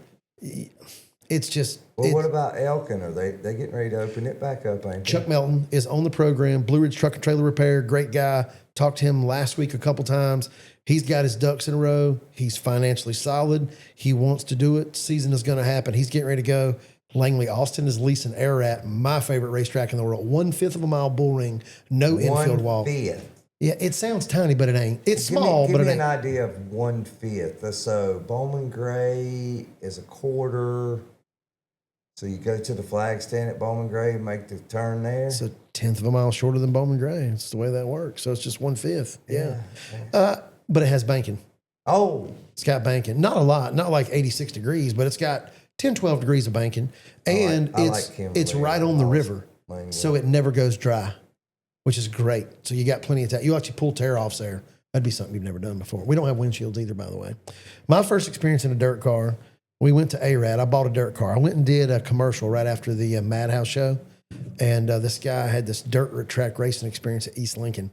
It's just. Well, what about Elkin? Are they getting ready to open it back up, ain't they? Chuck Melton is on the program. Blue Ridge Truck and Trailer Repair, great guy. Talked to him last week a couple times. He's got his ducks in a row. He's financially solid. He wants to do it. Season is going to happen. He's getting ready to go. Langley Austin is leasing Ararat, my favorite racetrack in the world. 1/5 of a mile bull ring, no infield wall. 1/5. Yeah, it sounds tiny, but it ain't. It's Give small, me but it an ain't. idea of 1/5. So Bowman Gray is a quarter. So you go to the flag stand at Bowman Gray and make the turn there. It's a 1/10 of a mile shorter than Bowman Gray. It's the way that works. So it's just 1/5. Yeah. But it has banking. Oh, It's got banking. Not a lot, not like 86 degrees, but it's got 10, 12 degrees of banking. And I like Kimberly. it's right on the river. Langley. So it never goes dry, which is great. So you got plenty of time. You actually pull tear-offs there. That'd be something you've never done before. We don't have windshields either, by the way. My first experience in a dirt car, we went to ARAD. I bought a dirt car. I went and did a commercial right after the Madhouse show. And this guy had this dirt track racing experience at East Lincoln.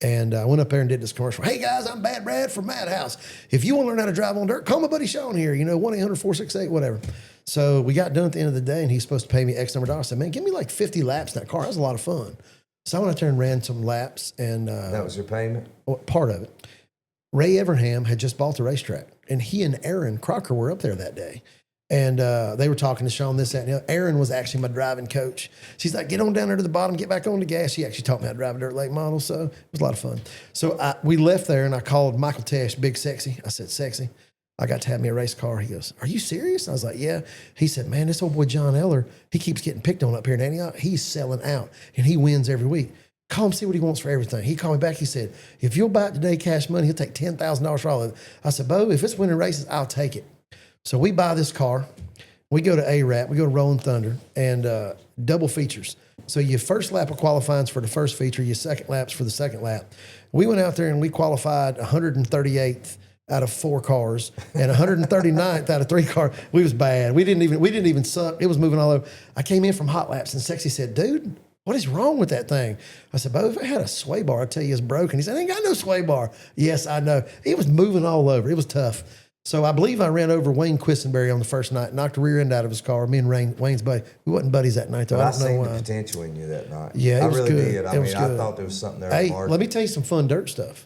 And I went up there and did this commercial. Hey, guys, I'm Bad Brad from Madhouse. If you want to learn how to drive on dirt, call my buddy Sean here, 1-800-468, whatever. So we got done at the end of the day, and he's supposed to pay me X number of dollars. I said, man, give me like 50 laps in that car. That was a lot of fun. So I went out there and ran some laps. And that was your payment? part of it. Ray Evernham had just bought the racetrack, and he and Aaron Crocker were up there that day. And they were talking to Sean, this, that, and the other. Aaron was actually my driving coach. She's like, get on down there to the bottom, get back on the gas. She actually taught me how to drive a dirt lake model, so it was a lot of fun. So we left there, and I called Michael Tesh, Big Sexy. I said, Sexy, I got to have me a race car. He goes, are you serious? I was like, yeah. He said, man, this old boy John Eller, he keeps getting picked on up here in Antioch. He's selling out, and he wins every week. Call him, see what he wants for everything. He called me back. He said, if you'll buy it today, cash money, he'll take $10,000 for all of it. I said, Bo, if it's winning races, I'll take it. So we buy this car. We go to ARAT, we go to Rolling Thunder, and double features. So your first lap of qualifying's for the first feature, your second lap's for the second lap. We went out there and we qualified 138th out of 4 cars and 139th out of 3 cars. We was bad. We didn't even suck. It was moving all over. I came in from hot laps and Sexy said, dude, what is wrong with that thing? I said, Bo, if it had a sway bar, I'd tell you it's broken. He said, I ain't got no sway bar. Yes, I know. It was moving all over. It was tough. So I believe I ran over Wayne Quisenberry on the first night, knocked the rear end out of his car. Me and Wayne's buddy. We wasn't buddies that night, though. But I I don't know seen why. the potential in you that night. Yeah, it I was really good. did. I It was mean, I good. thought there was something there. Hey, Mark. let me tell you some fun dirt stuff.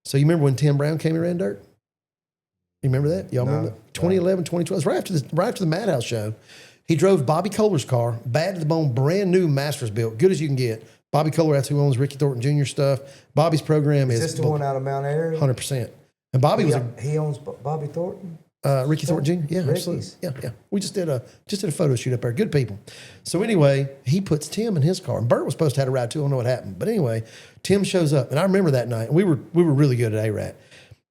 So you remember when Tim Brown came and ran dirt? You remember that? Y'all remember that? 2011, 2012. It's right after the Madhouse show. He drove Bobby Kohler's car, bad to the bone, brand new Masters built, good as you can get. Bobby Kohler, that's who owns Ricky Thornton Jr. stuff. Bobby's program Is this the one out of Mount Airy? 100%. And Bobby was He owns Bobby Thornton? Ricky Thornton Jr. Yeah, absolutely. Yeah. We just did a photo shoot up there. Good people. So anyway, he puts Tim in his car, and Bert was supposed to have a ride too. I don't know what happened, but anyway, Tim shows up, and I remember that night. We were really good at ARAT.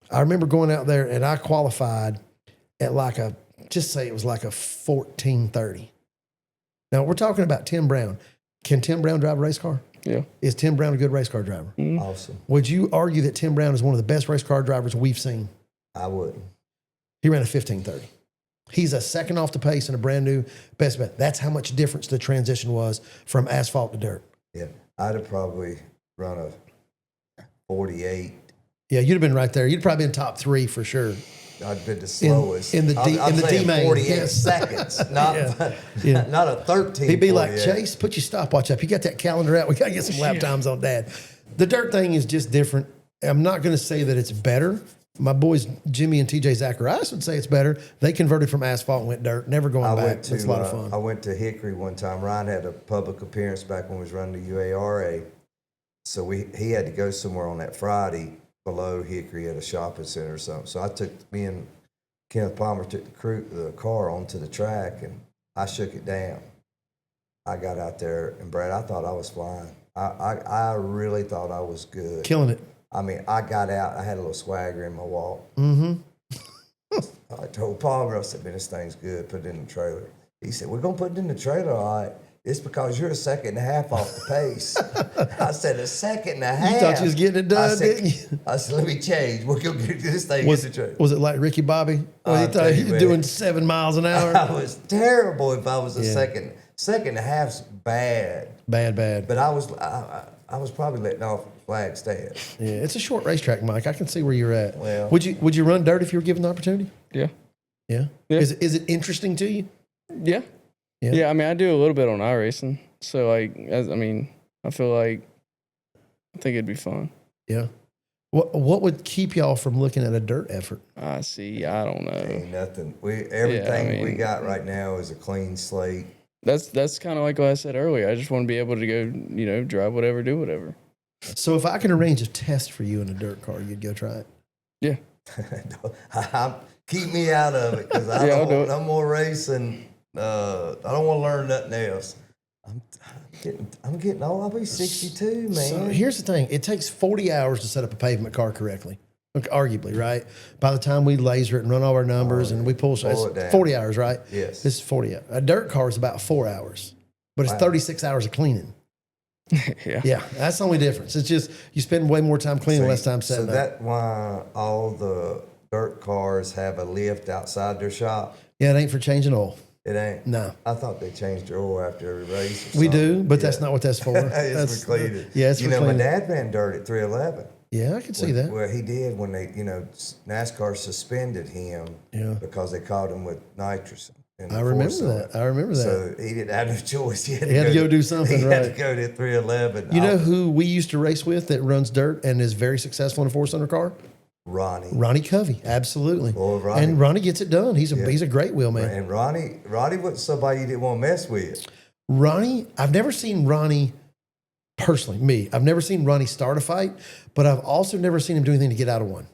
I remember going out there, and I qualified at just say it was like a 14:30. Now we're talking about Tim Brown. Can Tim Brown drive a race car? Yeah. Is Tim Brown a good race car driver? Awesome. Would you argue that Tim Brown is one of the best race car drivers we've seen? I wouldn't. He ran a 15:30. He's a second off the pace and a brand new best bet. That's how much difference the transition was from asphalt to dirt. Yeah, I'd have probably run a 48. Yeah, you'd have been right there. You'd probably been top 3 for sure. I'd been the slowest in the D- I'm in the saying D-main, 48 yes. seconds, not Yeah. not a 13. He'd be like, 48. Chase, put your stopwatch up. You got that calendar out. We got to get some lap times on Dad. The dirt thing is just different. I'm not going to say that it's better. My boys, Jimmy and TJ Zacharias, would say it's better. They converted from asphalt and went dirt, never going back. It's a lot of fun. I went to Hickory one time. Ryan had a public appearance back when we was running the UARA. So he had to go somewhere on that Friday below Hickory at a shopping center or something. So me and Kenneth Palmer took the car onto the track, and I shook it down. I got out there, and Brad, I thought I was flying. I really thought I was good. Killing it. I mean, I got out. I had a little swagger in my walk. Mm-hmm. I told Palmer, I said, man, this thing's good. Put it in the trailer. He said, we're going to put it in the trailer, all right. It's because you're a second and a half off the pace. I said, a second and a half? You thought you was getting it done, didn't you? I said, let me change. We'll go get this thing in the trailer. Was it like Ricky Bobby? Well, he thought he was doing 7 miles an hour? I was terrible if I was a second. Second and a half's bad. Bad. But I was probably letting off flag stands. Yeah, it's a short racetrack, Mike. I can see where you're at. Well, would you run dirt if you were given the opportunity? Yeah. Yeah. Is it interesting to you? Yeah. I mean, I do a little bit on iRacing, so I feel like I think it'd be fun. Yeah. What would keep y'all from looking at a dirt effort? I don't know. Ain't nothing. Everything we got right now is a clean slate. That's kind of like what I said earlier. I just want to be able to go, drive whatever, do whatever. So if I could arrange a test for you in a dirt car, you'd go try it? Yeah. Keep me out of it because I'll do it. No more racing. I don't want to learn nothing else. I'm getting old. I'll be 62, man. So here's the thing. It takes 40 hours to set up a pavement car correctly. Arguably, right? By the time we laser it and run all our numbers and we pull it down. 40 hours, right? Yes. This is 40 hours. A dirt car is about 4 hours, but it's 36 hours of cleaning. Yeah, that's the only difference. It's just you spend way more time cleaning, less time setting up. So that's why all the dirt cars have a lift outside their shop? Yeah, it ain't for changing oil. It ain't? No. I thought they changed their oil after every race. We do, but that's not what that's for. It's for cleaning. Yeah, it's for cleaning. My dad ran dirt at 311. Yeah, I can see that. Well, he did when they, NASCAR suspended him because they caught him with nitrous. I remember that. So he didn't have no choice. He had to go do something, He right? had to go to 311. You know who we used to race with that runs dirt and is very successful in a 4-cylinder car? Ronnie Covey, absolutely. Oh, Ronnie. And Ronnie gets it done. He's a great wheel man. And Ronnie was somebody you didn't want to mess with. Ronnie, I've never seen Ronnie personally. I've never seen Ronnie start a fight, but I've also never seen him do anything to get out of one.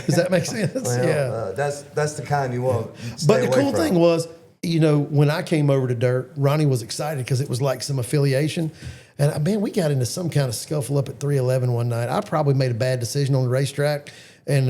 Does that make sense? Well, that's the kind you want. But the cool thing was, when I came over to dirt, Ronnie was excited because it was like some affiliation. And man, we got into some kind of scuffle up at 311 one night. I probably made a bad decision on the racetrack. And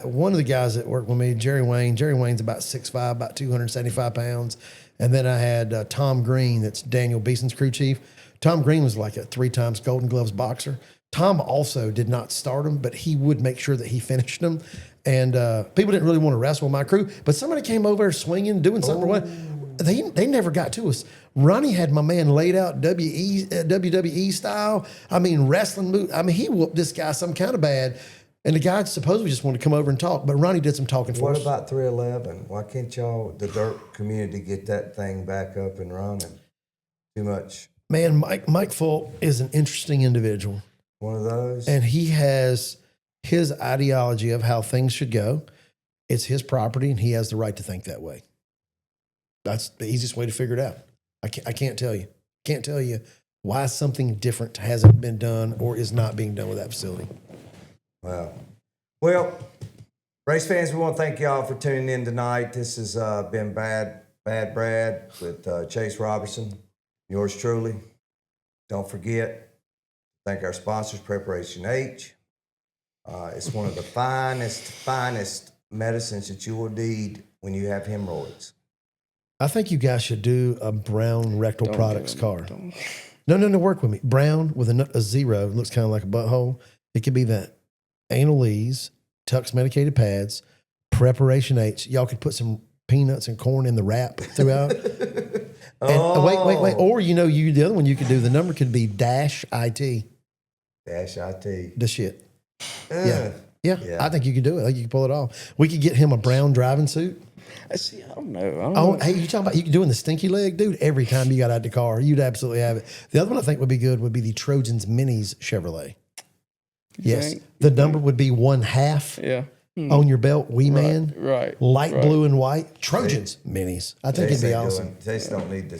one of the guys that worked with me, Jerry Wayne's about 6'5", about 275 pounds. And then I had Tom Green, that's Daniel Beeson's crew chief. Tom Green was like a 3-time Golden Gloves boxer. Tom also did not start him, but he would make sure that he finished them. And people didn't really want to wrestle with my crew, but somebody came over swinging, doing something. They never got to us. Ronnie had my man laid out WWE style. I mean, wrestling move. I mean, he whooped this guy some kind of bad. And the guy supposedly just wanted to come over and talk, but Ronnie did some talking for us. What about 311? Why can't the dirt community, get that thing back up and running? Too much. Man, Mike Fulk is an interesting individual. One of those. And he has his ideology of how things should go. It's his property, and he has the right to think that way. That's the easiest way to figure it out. I can't tell you. Can't tell you why something different hasn't been done or is not being done with that facility. Wow. Well, race fans, we want to thank y'all for tuning in tonight. This has been Bad Brad with Chase Robertson. Yours truly. Don't forget, thank our sponsors, Preparation H. It's one of the finest medicines that you will need when you have hemorrhoids. I think you guys should do a brown rectal products car. No, work with me. Brown with a zero. It looks kind of like a butthole. It could be that. Anal ease, Tux medicated pads, Preparation H. Y'all could put some peanuts and corn in the wrap throughout. Oh. Wait. Or, the other one you could do, the number could be -IT. -IT. The shit. Uh, Yeah. I think you could do it. Like you could pull it off. We could get him a brown driving suit. See, I don't know. Oh, hey, you talking about you doing the stinky leg, dude? Every time you got out the car, you'd absolutely have it. The other one I think would be good would be the Trojans Minis Chevrolet. Yes, think? the number would be 1/2 Yeah. on your belt. Wee man, Right. light right. blue and white. Trojans Minis. I think it'd be awesome. Chase don't need to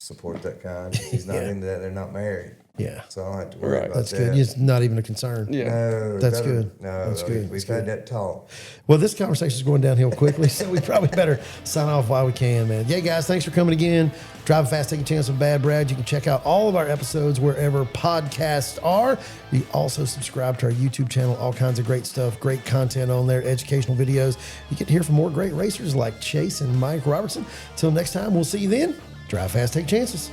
support that kind. He's not into that. They're not married. Yeah, So I don't have to worry Right. about that's that. good. It's not even a concern. Yeah. No, That's better- good. No, That's good. We've That's had good. that talk. Well, this conversation is going downhill quickly, so we probably better sign off while we can, man. Yeah, guys, thanks for coming again. Driving Fast, Take a Chance with Bad Brad. You can check out all of our episodes wherever podcasts are. You can also subscribe to our YouTube channel. All kinds of great stuff, great content on there, educational videos. You get to hear from more great racers like Chase and Mike Robertson. Till next time, we'll see you then. Drive fast, take chances.